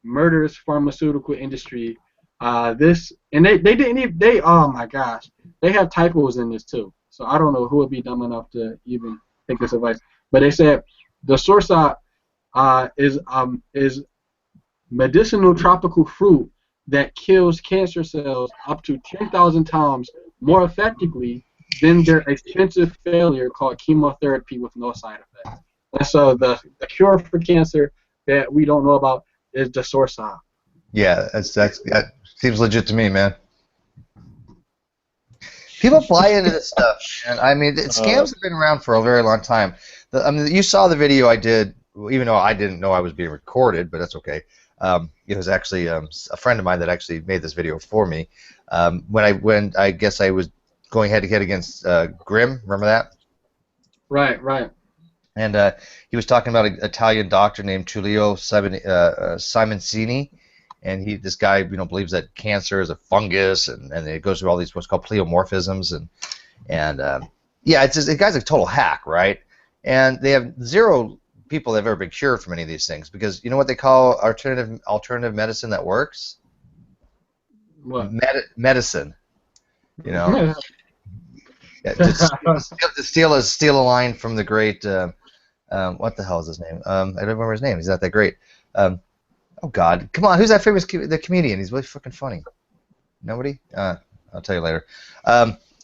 murderous pharmaceutical industry. And they didn't even, oh my gosh, they have typos in this too. So I don't know who would be dumb enough to even take this advice. But they said the source is medicinal tropical fruit that kills cancer cells up to 10,000 times more effectively than their expensive failure called chemotherapy with no side effects. And so the cure for cancer that we don't know about is the source. Yeah, that seems legit to me, man. People buy into this stuff, and I mean, scams have been around for a very long time. You saw the video I did, even though I didn't know I was being recorded, but that's okay. It was actually a friend of mine that actually made this video for me. When I guess I was going head to head against Grimm, remember that? Right. And he was talking about an Italian doctor named Tullio Simoncini. And this guy, believes that cancer is a fungus, and it goes through all these what's called pleomorphisms, and the guy's a total hack, right? And they have zero people that have ever been cured from any of these things, because you know what they call alternative medicine that works? What? Medicine. Yeah, to steal a line from the great what the hell is his name? I don't remember his name. He's not that great. Oh God, come on! Who's that famous the comedian? He's really freaking funny. Nobody? I'll tell you later.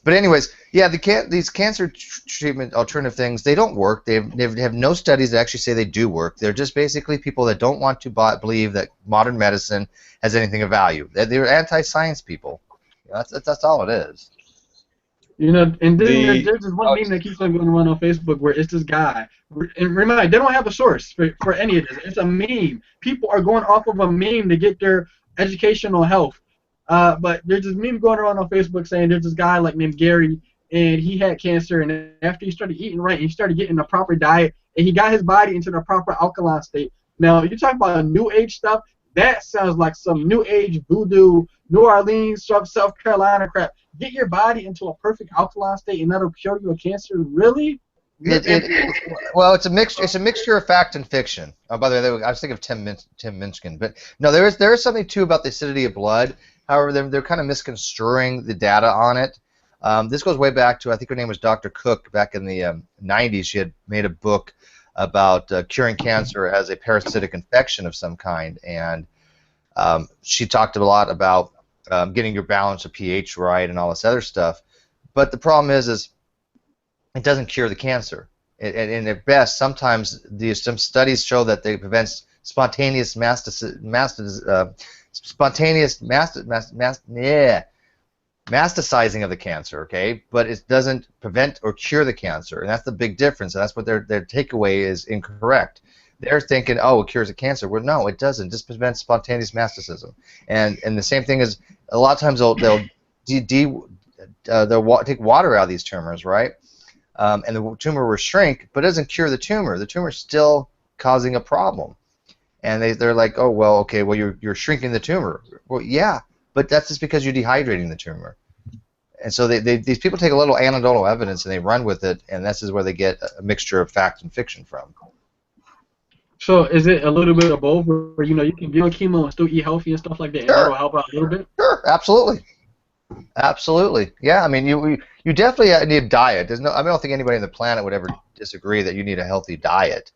But anyways, yeah, these cancer treatment alternative things, they don't work. They have no studies that actually say they do work. They're just basically people that don't want to believe that modern medicine has anything of value. They're anti-science people. That's all it is. You know, and then The there's this one meme that keeps on going around on Facebook where it's this guy. And remember, they don't have a source for any of this. It's a meme. People are going off of a meme to get their educational health. But there's this meme going around on Facebook saying there's this guy like named Gary, and he had cancer, and after he started eating right, he started getting the proper diet, and he got his body into the proper alkaline state. Now, you talk about New Age stuff. That sounds like some New Age voodoo, New Orleans, South Carolina crap. Get your body into a perfect alkaline state, and that'll cure you of cancer. Really? Well, it's a mixture of fact and fiction. Oh, by the way, I was thinking of Tim Minchin, but no, there is something too about the acidity of blood. However, they're kind of misconstruing the data on it. This goes way back to, I think her name was Dr. Cook back in the 90s. She had made a book about curing cancer as a parasitic infection of some kind, and she talked a lot about getting your balance of pH right and all this other stuff. But the problem is it doesn't cure the cancer. And at best, sometimes some studies show that they prevent spontaneous metastasizing of the cancer, okay? But it doesn't prevent or cure the cancer, and that's the big difference, and that's what their takeaway is incorrect. They're thinking, oh, it cures the cancer. Well, no, it doesn't. It just prevents spontaneous metastasis. And the same thing is, a lot of times they'll take water out of these tumors, right? And the tumor will shrink, but it doesn't cure the tumor. The tumor is still causing a problem. And they're like, oh, well, okay, well, you're shrinking the tumor. Well, yeah, but that's just because you're dehydrating the tumor. And so these people take a little anecdotal evidence and they run with it, and this is where they get a mixture of fact and fiction from. So is it a little bit of both, where you can be on chemo and still eat healthy and stuff like that, and that'll help out a little bit? Sure, absolutely. Absolutely. Yeah, I mean, you definitely need a diet. I don't think anybody on the planet would ever disagree that you need a healthy diet,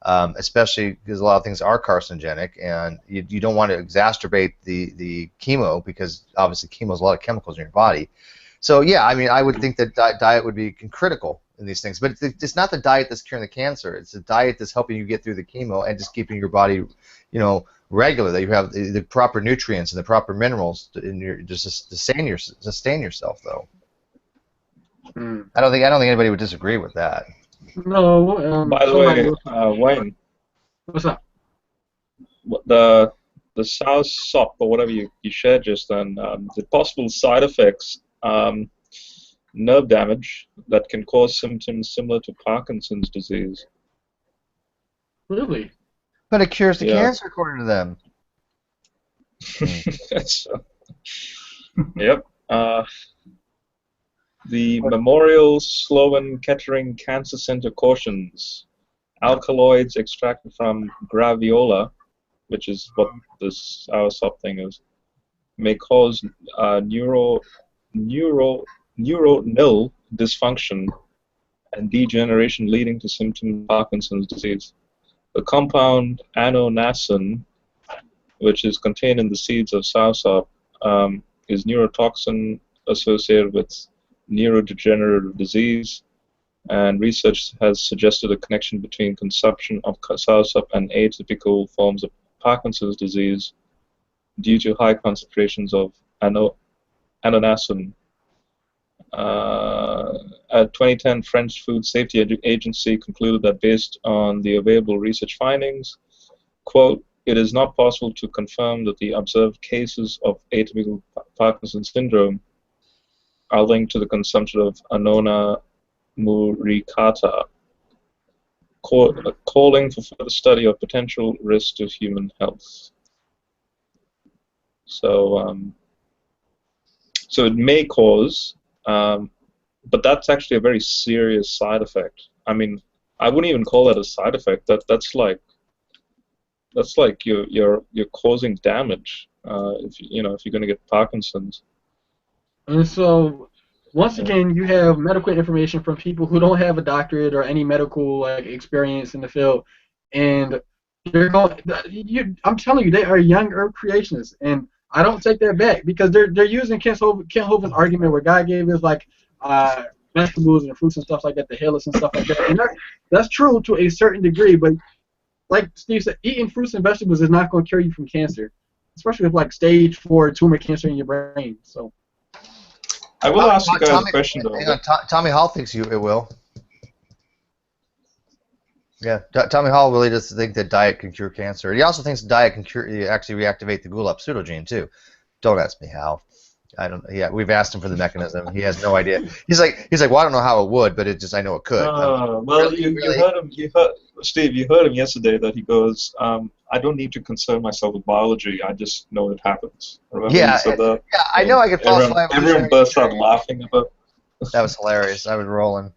especially because a lot of things are carcinogenic, and you don't want to exacerbate the chemo, because obviously chemo has a lot of chemicals in your body. So yeah, I mean, I would think that diet would be critical in these things, but it's not the diet that's curing the cancer. It's the diet that's helping you get through the chemo and just keeping your body, regular, that you have the proper nutrients and the proper minerals to sustain yourself, though. I don't think anybody would disagree with that. No. By the way, Wayne. What's up? The sour sop or whatever you shared just then, the possible side effects, nerve damage that can cause symptoms similar to Parkinson's disease. Really? But it cures the cancer, according to them. Yep. The Memorial Sloan Kettering Cancer Center cautions alkaloids extracted from graviola, which is what this soursop thing is, may cause neuronal dysfunction and degeneration, leading to symptoms of Parkinson's disease. The compound anonacin, which is contained in the seeds of soursop, is neurotoxin associated with neurodegenerative disease, and research has suggested a connection between consumption of soursop and atypical forms of Parkinson's disease due to high concentrations of anonacin. A 2010 French Food Safety Agency concluded that based on the available research findings, quote, it is not possible to confirm that the observed cases of atypical Parkinson's syndrome are linked to the consumption of Annona muricata, calling for further study of potential risks to human health. So, so it may cause, but that's actually a very serious side effect. I mean, I wouldn't even call that a side effect. That's like you're causing damage if you're going to get Parkinson's. And so, once again, you have medical information from people who don't have a doctorate or any medical experience in the field, and they're going. I'm telling you, they are young Earth creationists, and I don't take that back, because they're using Kent Hovind's argument where God gave us vegetables and fruits and stuff like that to heal us and stuff like that. And that's true to a certain degree, but like Steve said, eating fruits and vegetables is not going to cure you from cancer, especially with like stage 4 tumor cancer in your brain. So I will ask you guys a question though. Hang on, Tommy Hall thinks it will. Yeah, Tommy Hall really does think that diet can cure cancer. He also thinks diet can actually reactivate the GULAP pseudogene too. Don't ask me how. I don't. Yeah, we've asked him for the mechanism. He has no idea. He's like, well, I don't know how it would, but I know it could. Well, you heard him. Steve, you heard him yesterday that he goes, I don't need to concern myself with biology. I just know it happens. Remember Yeah, he said that? Yeah, I know I could falsify. Everyone burst out laughing about. That was hilarious. I was rolling.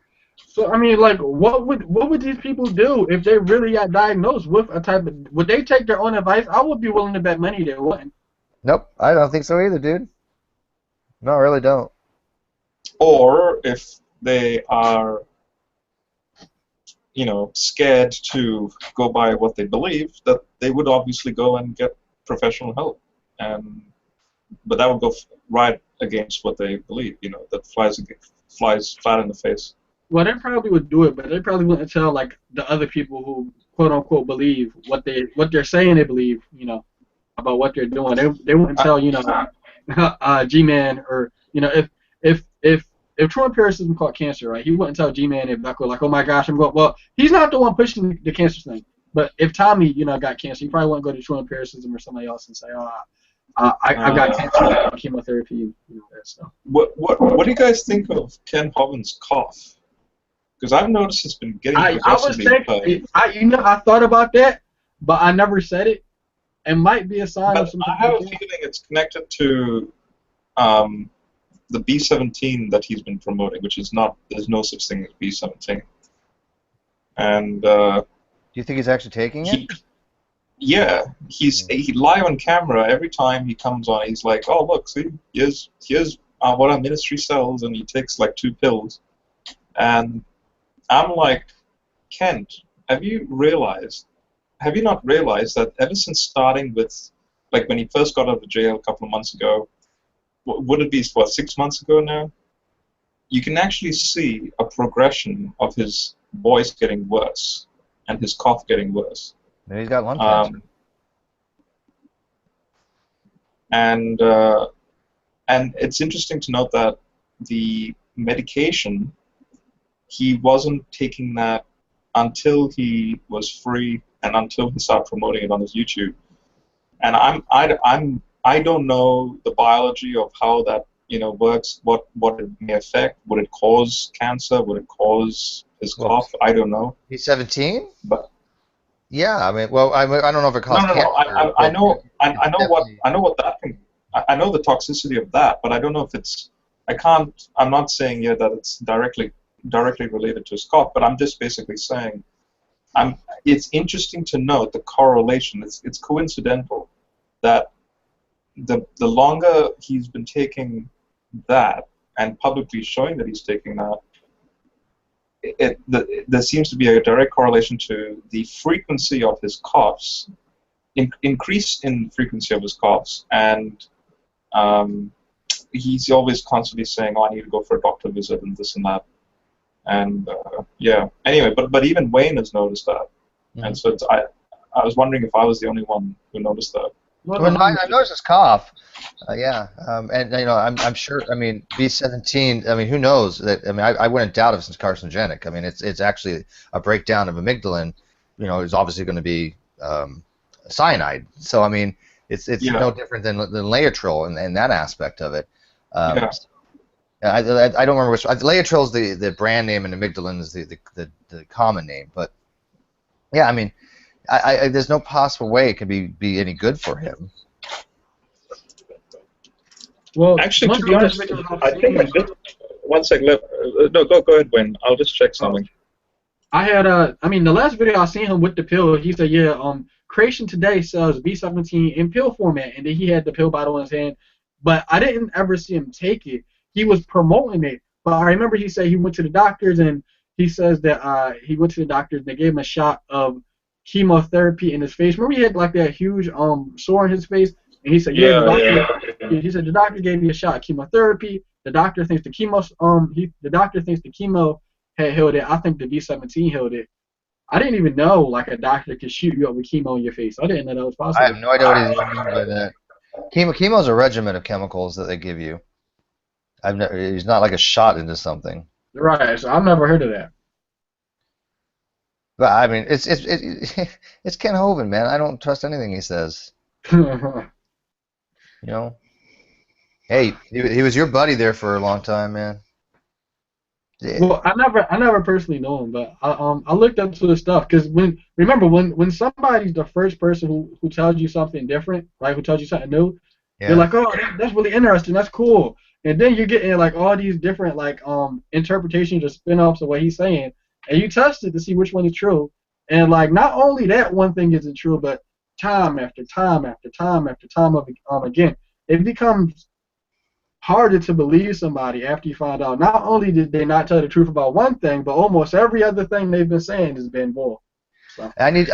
So I mean, like, what would these people do if they really got diagnosed with a type of? Would they take their own advice? I would be willing to bet money they wouldn't. Nope, I don't think so either, dude. No, I really don't. Or if they are, scared to go by what they believe, that they would obviously go and get professional help, but that would go right against what they believe. That flies flat in the face. Well, they probably would do it, but they probably wouldn't tell like the other people who quote unquote believe what they're saying they believe, about what they're doing. They wouldn't tell, G-Man, or if true empiricism caught cancer, right? He wouldn't tell G-Man if Bucko like, oh my gosh, I'm going. Well, he's not the one pushing the cancer thing. But if Tommy, got cancer, he probably wouldn't go to true empiricism or somebody else and say, I got cancer, I got chemotherapy, that stuff. What do you guys think of Ken Hovind's cough? Because I've noticed it's been getting progressively I thought about that, but I never said it. It might be a sign of something. I have a feeling it's connected to the B17 that he's been promoting, which is not. There's no such thing as B17. And do you think he's actually taking it? Yeah, he live on camera every time he comes on. He's like, oh look, see, here's what our ministry sells, and he takes like 2 pills, and I'm like, Kent, have you not realized that ever since starting with, like when he first got out of jail a couple of months ago, would it be, 6 months ago now? You can actually see a progression of his voice getting worse and his cough getting worse. Maybe he's got lung cancer. And it's interesting to note that the medication, he wasn't taking that until he was free and until he started promoting it on his YouTube. And I don't know the biology of how that works, what it may affect. Would it cause cancer? Would it cause his cough? I don't know. He's 17? But yeah, I mean, well, I don't know if it causes cancer. No. I know what that can. I know the toxicity of that, but I don't know if it's. I'm not saying here that it's directly related to his cough, but I'm just basically saying, it's interesting to note the correlation. It's coincidental that the longer he's been taking that and publicly showing that he's taking that, there seems to be a direct correlation to the frequency of his coughs, increase in frequency of his coughs, and he's always constantly saying, oh, I need to go for a doctor visit and this and that. And yeah, anyway, but even Wayne has noticed that, and so I was wondering if I was the only one who noticed that. Well, I noticed his cough. Yeah, and I'm sure. I mean, B17. I mean, who knows? I mean, I wouldn't doubt if it's carcinogenic. I mean, it's actually a breakdown of amygdalin. Is obviously going to be cyanide. So I mean, it's no different than Laetrile in that aspect of it. Yeah. I don't remember which. Laetrile is the brand name, and amygdalin is the common name. But yeah, I mean, there's no possible way it could be any good for him. Well, actually, to be honest, I think I'm just. One second. No, go ahead, Wayne. I'll just check something. I had the last video I seen him with the pill, he said, Creation today sells B17 in pill format, and then he had the pill bottle in his hand, but I didn't ever see him take it. He was promoting it, but I remember he said he went to the doctors, and he says that he went to the doctors, and they gave him a shot of chemotherapy in his face. Remember he had like that huge sore in his face, and he said, he said the doctor gave me a shot of chemotherapy. the doctor thinks the chemo had healed it. I think the B17 healed it. I didn't even know like a doctor could shoot you up with chemo in your face. I didn't know that was I have possible. no idea what he's mean by that. Chemo is a regimen of chemicals that they give you. He's not like a shot into something. Right. So I've never heard of that. But I mean, it's Ken Hovind, man. I don't trust anything he says. You know. Hey, he was your buddy there for a long time, man. Yeah. Well, I never personally know him, but I looked up to his stuff because when somebody's the first person who tells you something different, right? Who tells you something new, Yeah. you're like, oh, that's really interesting, that's cool, and then you're getting like all these different like interpretations or spin-offs of what he's saying, and you test it to see which one is true, and like not only that one thing isn't true, but time after time after time after time again, it becomes harder to believe somebody after you find out not only did they not tell the truth about one thing, but almost every other thing they've been saying has been bull. So. I need you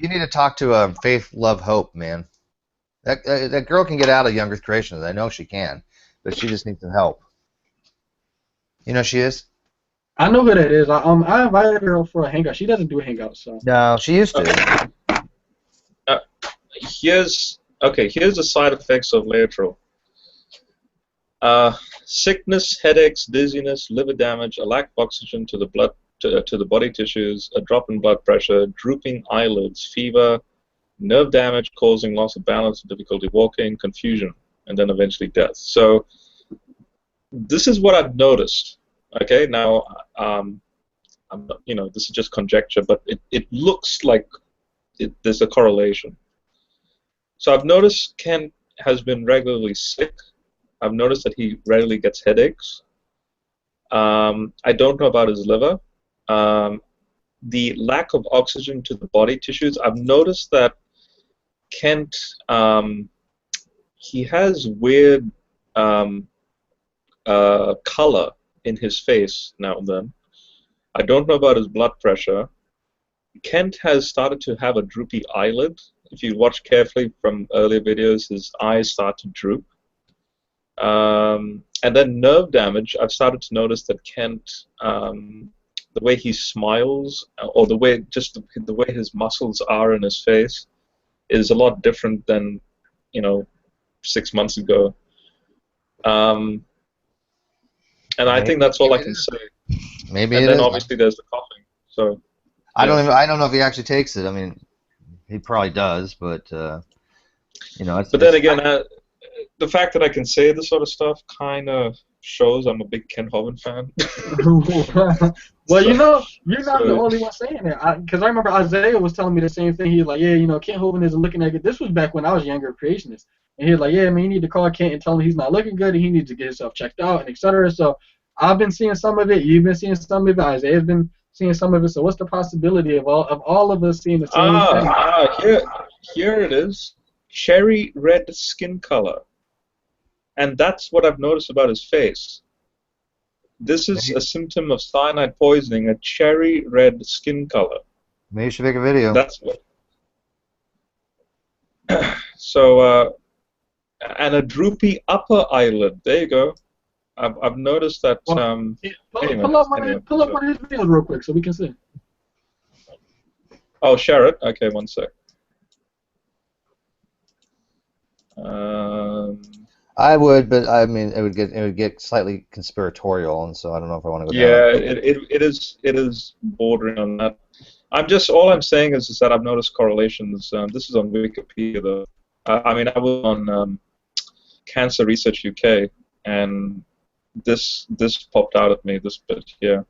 to talk to Faith, Love, Hope, man. That girl can get out of Young Earth Creationism. I know she can, but she just needs some help. You know who she is? I know who that is. I invited her for a hangout. She doesn't do hangouts, so. No, she used to. Here's the side effects of Laetrile. Sickness, headaches, dizziness, liver damage, a lack of oxygen to the blood to the body tissues, a drop in blood pressure, drooping eyelids, fever, nerve damage causing loss of balance, difficulty walking, confusion, and then eventually death. So this is what I've noticed. Okay, now this is just conjecture, but it looks like there's a correlation. So I've noticed Ken has been regularly sick. I've noticed that he rarely gets headaches. I don't know about his liver. The lack of oxygen to the body tissues. I've noticed that Kent, he has weird color in his face now and then. I don't know about his blood pressure. Kent has started to have a droopy eyelid. If you watch carefully from earlier videos, his eyes start to droop. And then nerve damage, I've started to notice that Kent, the way he smiles, or the way his muscles are in his face, is a lot different than 6 months ago. And I think that's all I can say. Maybe and it then is. Obviously there's the coughing. So I don't know if he actually takes it. I mean, he probably does, but But then again, the fact that I can say this sort of stuff kind of shows I'm a big Ken Hovind fan. Well, you're not the only one saying that. Because I remember Isaiah was telling me the same thing. He was like, yeah, Ken Hovind isn't looking that good. This was back when I was younger, creationist. And he was like, yeah, man, you need to call Kent and tell him he's not looking good and he needs to get himself checked out and etc. So I've been seeing some of it. You've been seeing some of it. Isaiah's been seeing some of it. So what's the possibility of all of us seeing the same thing? Here it is. Cherry red skin color. And that's what I've noticed about his face. This is a symptom of cyanide poisoning, a cherry red skin color. Maybe you should make a video. That's what. So, and a droopy upper eyelid. There you go. I've noticed that. Pull up one of his videos real quick so we can see. Oh, share it. Okay, one sec. I would, but I mean, it would get slightly conspiratorial, and so I don't know if I want to go. Yeah, it is bordering on that. All I'm saying is that I've noticed correlations. This is on Wikipedia, though. I mean, I was on Cancer Research UK, and this popped out at me. This bit here.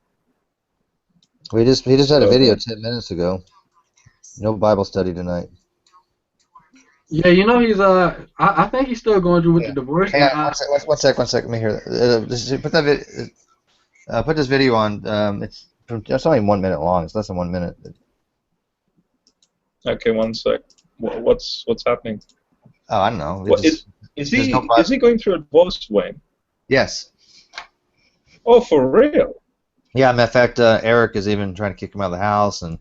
He just had a video 10 minutes ago. No Bible study tonight. Yeah, he's I think he's still going through with the divorce. Hang on, one sec. Let me hear that. Put this video on. It's only 1 minute long. It's less than 1 minute. Okay, one sec. What's happening? Oh, I don't know. Is he going through a divorce, Wayne? Yes. Oh, for real? Yeah, matter of fact, Eric is even trying to kick him out of the house, and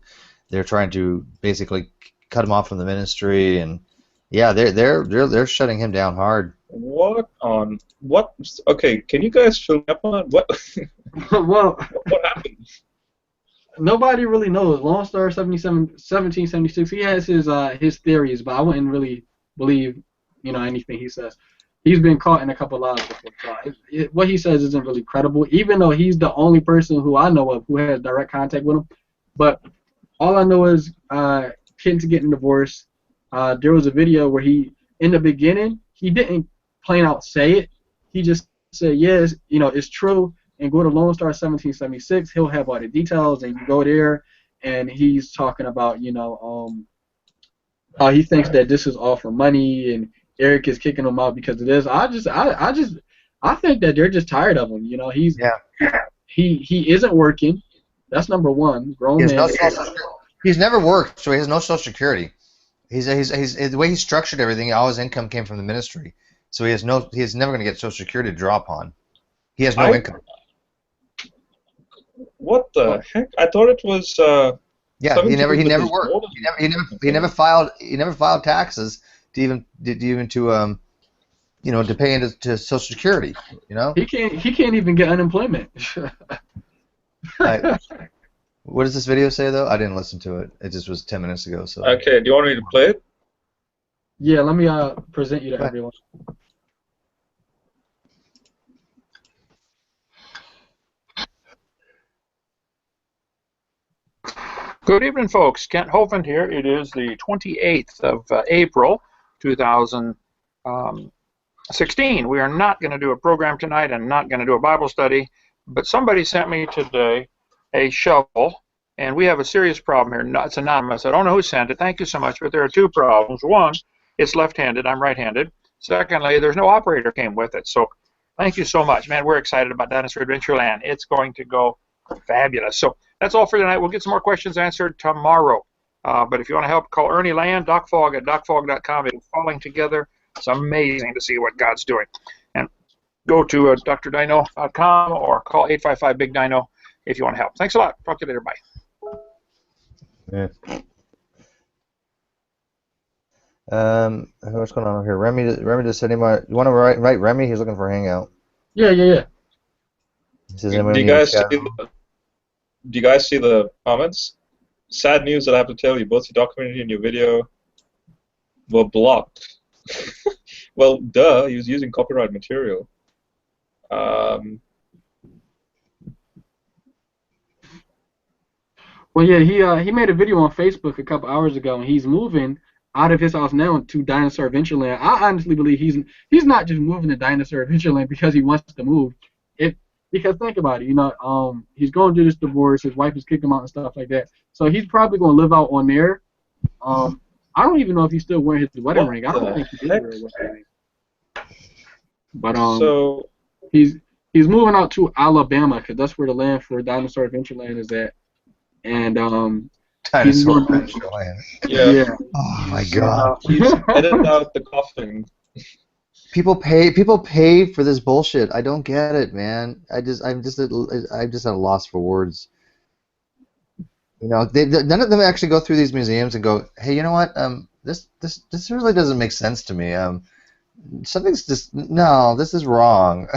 they're trying to basically cut him off from the ministry, and yeah, they're shutting him down hard. What on what? Okay, can you guys fill me up on what? Well, What happened? nobody really knows. Lone Star 1776. He has his theories, but I wouldn't really believe anything he says. He's been caught in a couple lies before. So what he says isn't really credible, even though he's the only person who I know of who has direct contact with him. But all I know is kids getting divorced. There was a video where in the beginning, he didn't plain out say it. He just said, yes, it's true, and go to Lone Star 1776. He'll have all the details, and you go there, and he's talking about, how he thinks that this is all for money, and Eric is kicking him out because of this. I think that they're just tired of him. He isn't working. That's number one. Grown man. He's never worked, so he has no Social Security. He's the way he structured everything. All his income came from the ministry, so he's never going to get Social Security to draw upon. He has no income. What the heck? I thought it was. Yeah, he never worked. He never filed taxes to even to pay into Social Security. He can't even get unemployment. What does this video say though? I didn't listen to it. It just was 10 minutes ago. So. Okay, do you want me to play it? Yeah, let me present you to everyone. Good evening, folks. Kent Hovind here. It is the 28th of April, 2016. We are not going to do a program tonight and not going to do a Bible study, but somebody sent me today a shovel, and we have a serious problem here. It's anonymous. I don't know who sent it. Thank you so much, but there are two problems. One, it's left-handed. I'm right-handed. Secondly, there's no operator came with it. So thank you so much, man. We're excited about Dinosaur Adventureland. It's going to go fabulous. So that's all for tonight. We'll get some more questions answered tomorrow. But if you want to help, call Ernie Land, DocFog at docfog.com. It's falling together. It's amazing to see what God's doing. And go to drdino.com or call 855-BIG-DINO if you want to help. Thanks a lot. Talk to you later. Bye. Yeah. What's going on over here? Remy just said, you want to write Remy? He's looking for a hangout. Yeah. Do you guys see the comments? Sad news that I have to tell you. Both your documentary and your video were blocked. Well, duh. He was using copyright material. Well, yeah, he made a video on Facebook a couple hours ago, and he's moving out of his house now to Dinosaur Adventureland. I honestly believe he's not just moving to Dinosaur Adventureland because he wants to move. Because think about it, he's going through this divorce. His wife has kicked him out and stuff like that. So he's probably going to live out on there. I don't even know if he's still wearing his wedding ring. I don't think he did wear a wedding ring. But so he's moving out to Alabama because that's where the land for Dinosaur Adventureland is at. And Dinosaur Adventureland. Yeah. Oh my God. He's edited out the coughing. People pay for this bullshit. I don't get it, man. I'm just at a loss for words. None of them actually go through these museums and go, hey, you know what? This really doesn't make sense to me. Something's just this is wrong.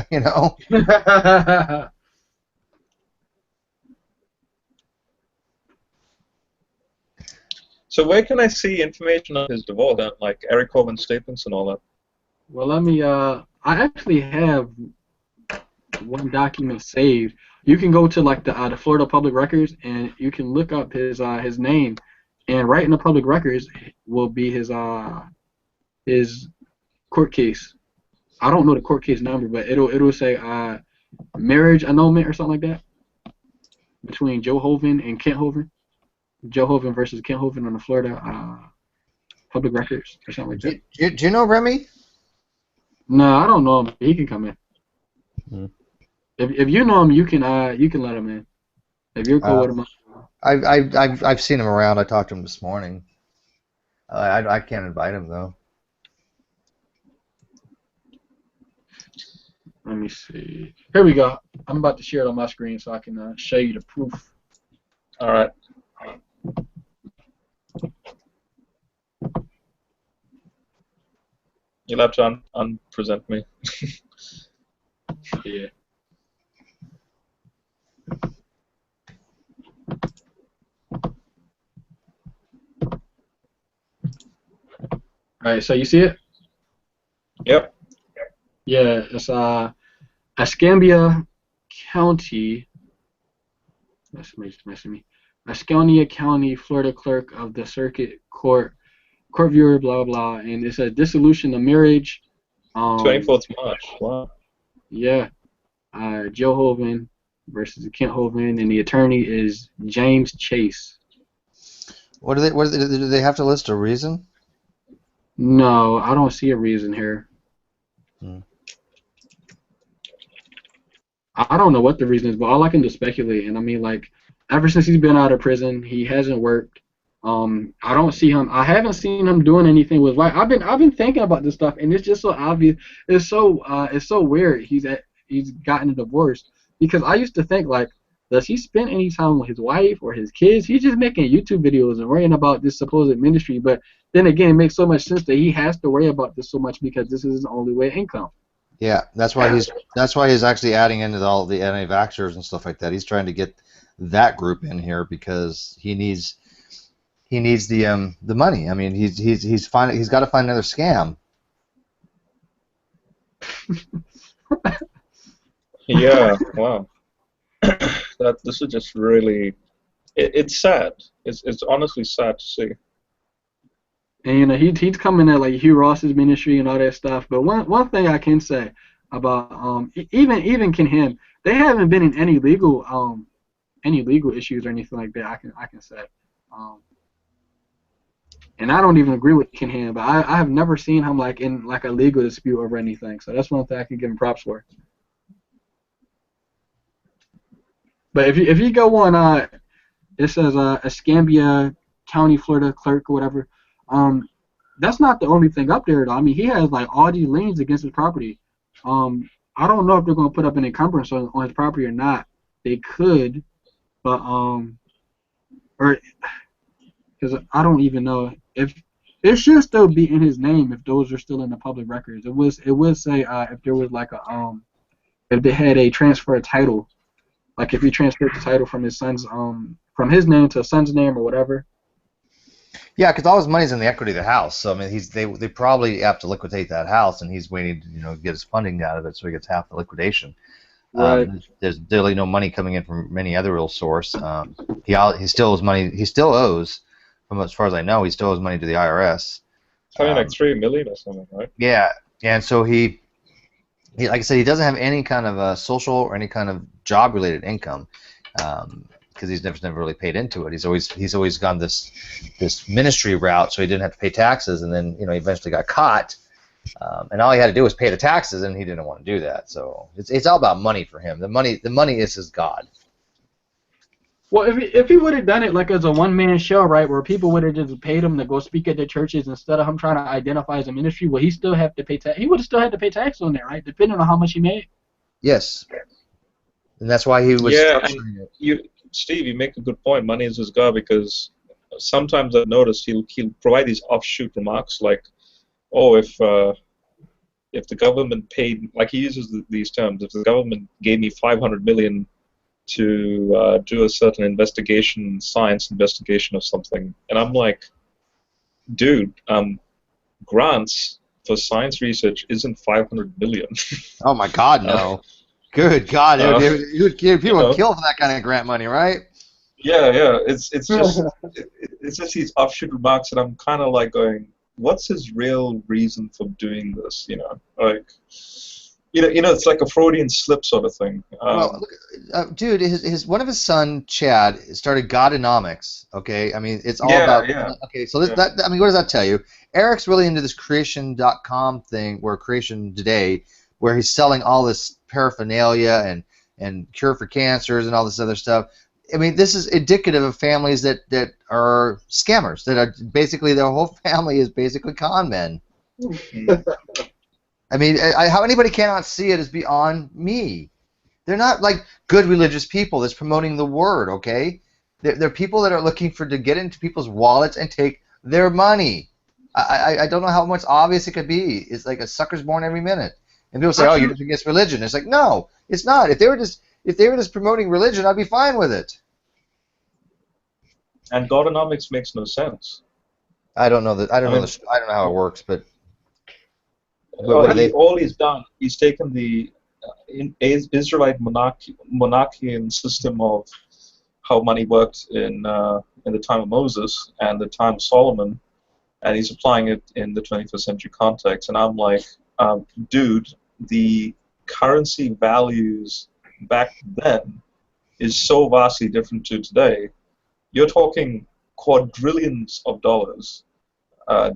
So where can I see information on his divorce, like Eric Coleman's statements and all that? Well, let me. I actually have one document saved. You can go to like the Florida Public Records, and you can look up his name, and right in the public records will be his court case. I don't know the court case number, but it'll say marriage annulment or something like that between Joe Hovind and Kent Hovind. Joe Hovind versus Kent Hovind on the Florida Public Records or something like that. Do you know Remy? No, I don't know him. He can come in. Hmm. If you know him, you can let him in. If you're cool with him. I've seen him around. I talked to him this morning. I can't invite him though. Let me see. Here we go. I'm about to share it on my screen so I can show you the proof. All right. You'll have to unpresent me. Yeah. All right, so you see it? Yep. Yeah, it's Escambia County. Somebody's messing me. Escambia County, Florida clerk of the circuit court viewer, blah blah, and it's a dissolution of marriage. 24th March. Wow. Yeah, Joe Hovan versus Kent Hovan, and the attorney is James Chase. What do they have to list a reason? No, I don't see a reason here. I don't know what the reason is, but all I can do is speculate. And I mean, like, ever since he's been out of prison, he hasn't worked. I don't see him. I haven't seen him doing anything with wife. I've been thinking about this stuff, and it's just so obvious. It's so weird. He's gotten a divorce, because I used to think, like, does he spend any time with his wife or his kids? He's just making YouTube videos and worrying about this supposed ministry. But then again, it makes so much sense that he has to worry about this so much because this is his only way of income. Yeah, that's why he's actually adding into all the anti-vaxxers and stuff like that. He's trying to get that group in here because he needs the money. I mean, he's got to find another scam. Yeah. Wow. This is just really. It's sad. It's honestly sad to see. And you know, he's coming at like Hugh Ross's ministry and all that stuff. But one thing I can say about even Ken Ham, they haven't been in any legal issues or anything like that. I can say, and I don't even agree with Ken Ham, but I have never seen him like in like a legal dispute over anything. So that's one thing I can give him props for. But if you go on it says Escambia County, Florida clerk or whatever. That's not the only thing up there though. I mean, he has like all these liens against his property. I don't know if they're going to put up an encumbrance on his property or not. They could, but or because I don't even know if it should still be in his name if those are still in the public records. It would say if there was like a if they had a transfer of title, like if he transferred the title from his son's from his name to a son's name or whatever. Yeah, because all his money's in the equity of the house. So I mean, they probably have to liquidate that house, and he's waiting to get his funding out of it, so he gets half the liquidation. Right. There's really no money coming in from any other real source. He still owes money. He still owes, from as far as I know, he still owes money to the IRS. Something like $3 million or something, right? Yeah, and so he like I said, he doesn't have any kind of social or any kind of job-related income. Because he's never really paid into it. He's always gone this ministry route, so he didn't have to pay taxes, and then he eventually got caught, and all he had to do was pay the taxes, and he didn't want to do that. So it's all about money for him. The money is his god. Well, if he would have done it like as a one-man show, right, where people would have just paid him to go speak at their churches instead of him trying to identify as a ministry, well, he still have to pay tax. He would have still had to pay tax on that, right, depending on how much he made. Yes, and that's why he was. Yeah, and Steve, you make a good point. Money is his god, because sometimes I've noticed he'll provide these offshoot remarks like, "Oh, if the government paid," like he uses these terms, "if the government gave me $500 million to do a certain investigation, science investigation of something," and I'm like, "Dude, grants for science research isn't $500 million." Oh my God, no. Good God, people would kill for that kind of grant money, right? Yeah. It's just these offshoot remarks, and I'm kind of like going, what's his real reason for doing this? Like, it's like a Freudian slip sort of thing. Well, dude, one of his son, Chad, started Godonomics. Okay, I mean, it's all about. Yeah. Okay, so what does that tell you? Eric's really into this creation.com thing, where Creation Today, where he's selling all this paraphernalia and cure for cancers and all this other stuff. I mean, this is indicative of families that are scammers, that are basically, their whole family is basically con men. I mean, how anybody cannot see it is beyond me. They're not like good religious people that's promoting the word, okay? They're people that are looking to get into people's wallets and take their money. I don't know how much obvious it could be. It's like a sucker's born every minute. And people say, "Oh, you're just against religion." It's like, no, it's not. If they were just promoting religion, I'd be fine with it. And Godonomics makes no sense. I don't know that. I don't know how it works, but all he's done, he's taken the Israelite monarchian system of how money worked in the time of Moses and the time of Solomon, and he's applying it in the 21st century context. And I'm like, dude, the currency values back then is so vastly different to today. You're talking quadrillions of dollars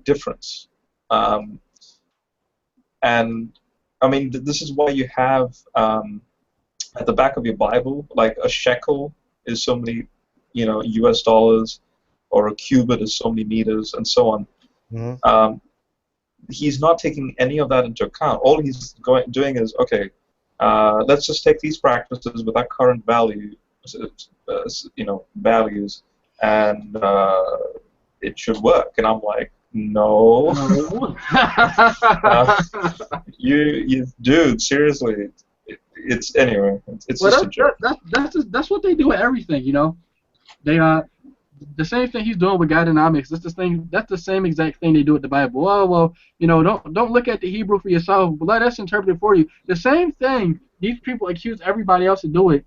difference. And I mean, this is why you have at the back of your Bible, like a shekel is so many, U.S. dollars, or a cubit is so many meters, and so on. Mm-hmm. He's not taking any of that into account. All he's doing is, okay, let's just take these practices with our current value, values, and it should work. And I'm like, no. You dude, seriously. It's anyway. It's well, just a joke. That's what they do with everything, They the same thing he's doing with Godonomics. That's the same exact thing they do with the Bible. Well, don't look at the Hebrew for yourself, but let us interpret it for you. The same thing these people accuse everybody else of doing.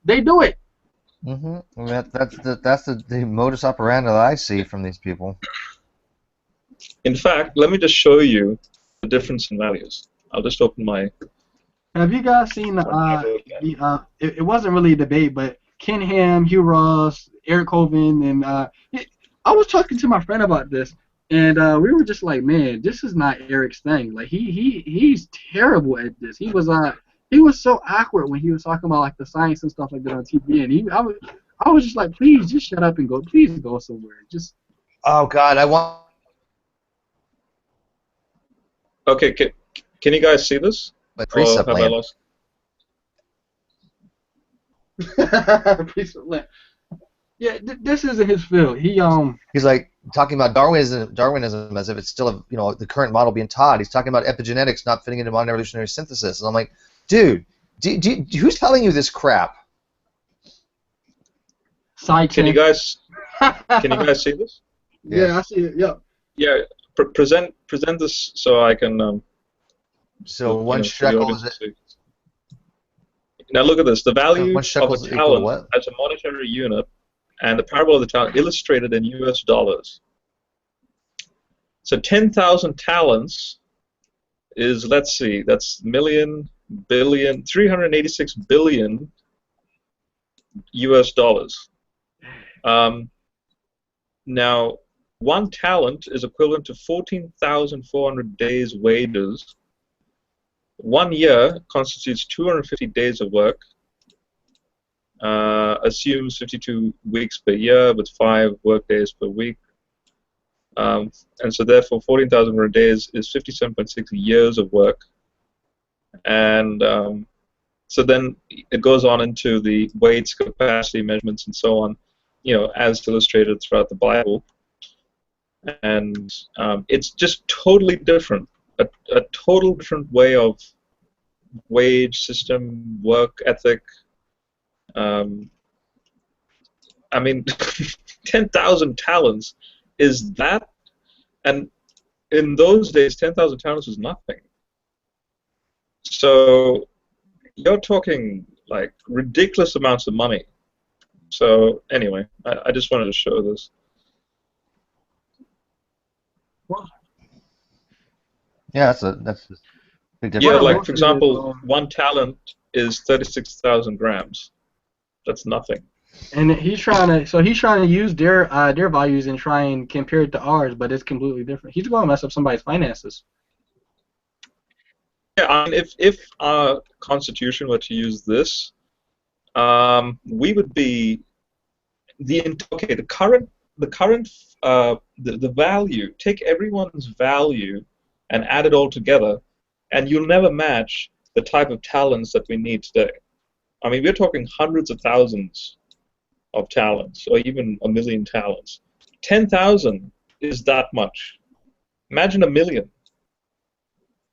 They do it. Mm-hmm. That's the modus operandi that I see from these people. In fact, let me just show you the difference in values. I'll just open my. Have you guys seen it wasn't really a debate, but Ken Ham, Hugh Ross, Eric Hovind, and I was talking to my friend about this, and we were just like, man, this is not Eric's thing. Like he's terrible at this. He was so awkward when he was talking about like the science and stuff like that on TV, and I was just like, please, just shut up and go. Please go somewhere. Just. Oh God, I want. Okay, can you guys see this? Like precept have I land. lost? Precept land. Yeah, this isn't his field. He's like talking about Darwinism as if it's still the current model being taught. He's talking about epigenetics not fitting into modern evolutionary synthesis, and I'm like, dude, who's telling you this crap? Can you guys see this? Yeah, I see it. Yep. Yeah, present this so I can. So one shekel is it? Now look at this. The value of a talent what? as a monetary unit, and the parable of the talent illustrated in U.S. dollars. So 10,000 talents is, let's see, that's million, billion, 386 billion U.S. dollars. Now, one talent is equivalent to 14,400 days' wages. 1 year constitutes 250 days of work, assumes 52 weeks per year with 5 work days per week. And so therefore 14,000 days is 57.6 years of work. And so then it goes on into the weights, capacity, measurements, and so on, as illustrated throughout the Bible. And it's just totally different. A total different way of wage system, work ethic. I mean, 10,000 talents is that, and in those days, 10,000 talents was nothing. So you're talking like ridiculous amounts of money. So anyway, I just wanted to show this. Yeah, that's a big difference. Yeah, like for example, 1 talent is 36,000 grams. That's nothing. And he's trying to use their values and try and compare it to ours, but it's completely different. He's going to mess up somebody's finances. Yeah, I mean, if our Constitution were to use this, we would be the value. Take everyone's value and add it all together, and you'll never match the type of talents that we need today. I mean, we're talking hundreds of thousands of talents, or even 1 million talents. 10,000 is that much. Imagine 1 million.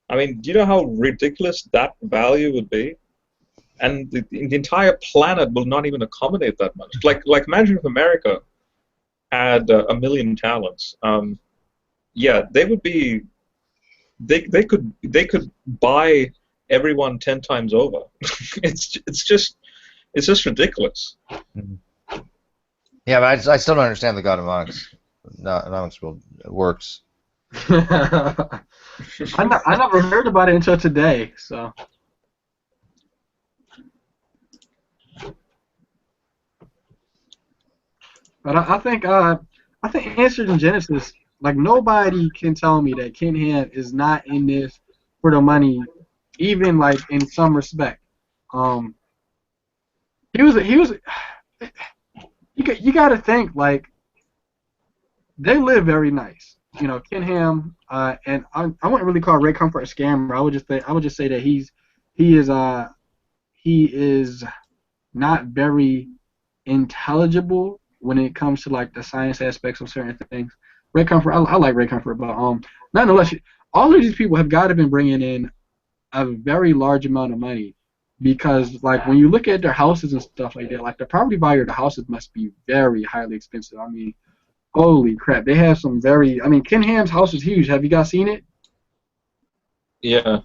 I mean, do you know how ridiculous that value would be? And the entire planet will not even accommodate that much. Like imagine if America had 1 million talents. Yeah, they would be. They could buy everyone 10 times over. it's just ridiculous. Yeah, but I still don't understand the God of Monks. Monks works. I never heard about it until today. So. But I think answered in Genesis, like nobody can tell me that Ken Ham is not in this for the money, even like in some respect. He was. You got to think like they live very nice. You know, Ken Ham, and I wouldn't really call Ray Comfort a scammer. I would just say that he is not very intelligible when it comes to like the science aspects of certain things. Ray Comfort, I like Ray Comfort, but nonetheless, all of these people have got to been bringing in a very large amount of money, because like when you look at their houses and stuff like that, like the property value of the houses must be very highly expensive. I mean, holy crap, they have some very. I mean, Ken Ham's house is huge. Have you guys seen it? Yeah.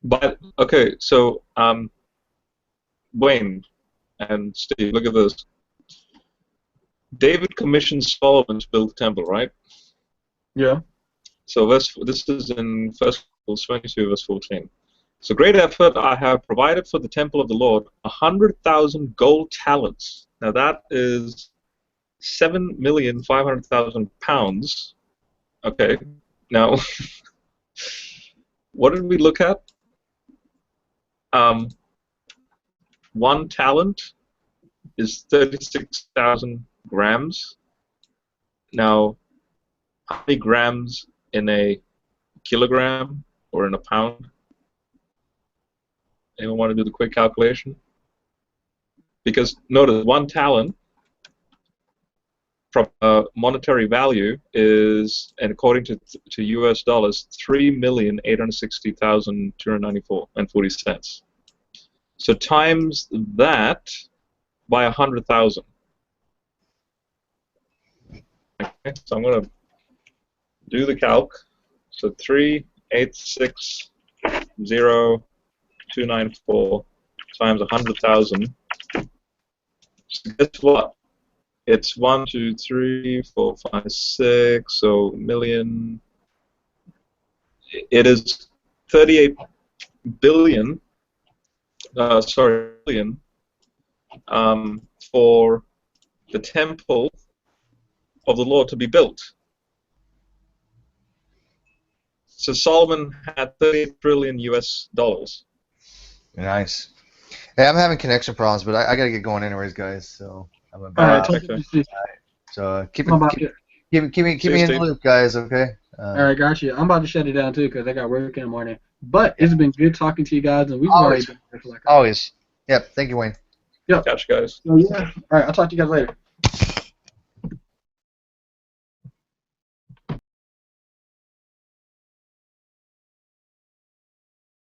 But okay, so Wayne and Steve, look at this. David commissioned Solomon to build the temple, right? Yeah. So this is in 1 Chronicles 22, verse 14. So great effort I have provided for the temple of the Lord, 100,000 gold talents. Now that is 7,500,000 pounds. Okay. Now, what did we look at? 1 talent is 36,000 grams. Now, how many grams in a kilogram or in a pound? Anyone want to do the quick calculation? Because notice 1 talent from monetary value is, and according to US dollars, 3,860,294.40. So times that by 100,000. Okay, so I'm going to do the calc. So 3,860,294 times 100,000. So guess what? It's 1, 2, 3, 4, 5, 6. So million. It is 38 billion. Billion. For the temple of the Lord to be built. So Solomon had 38 trillion US dollars. Nice. Hey, I'm having connection problems, but I gotta get going anyways, guys. So I'm All right. Okay. So keep I'm me about to- in the loop, guys. Okay. All right, gotcha. I'm about to shut it down too because I got work in the morning. But it's been good talking to you guys, and we've already been here for like. Always. Yep. Thank you, Wayne. Yep. Catch you guys. So, yeah. All right. I'll talk to you guys later.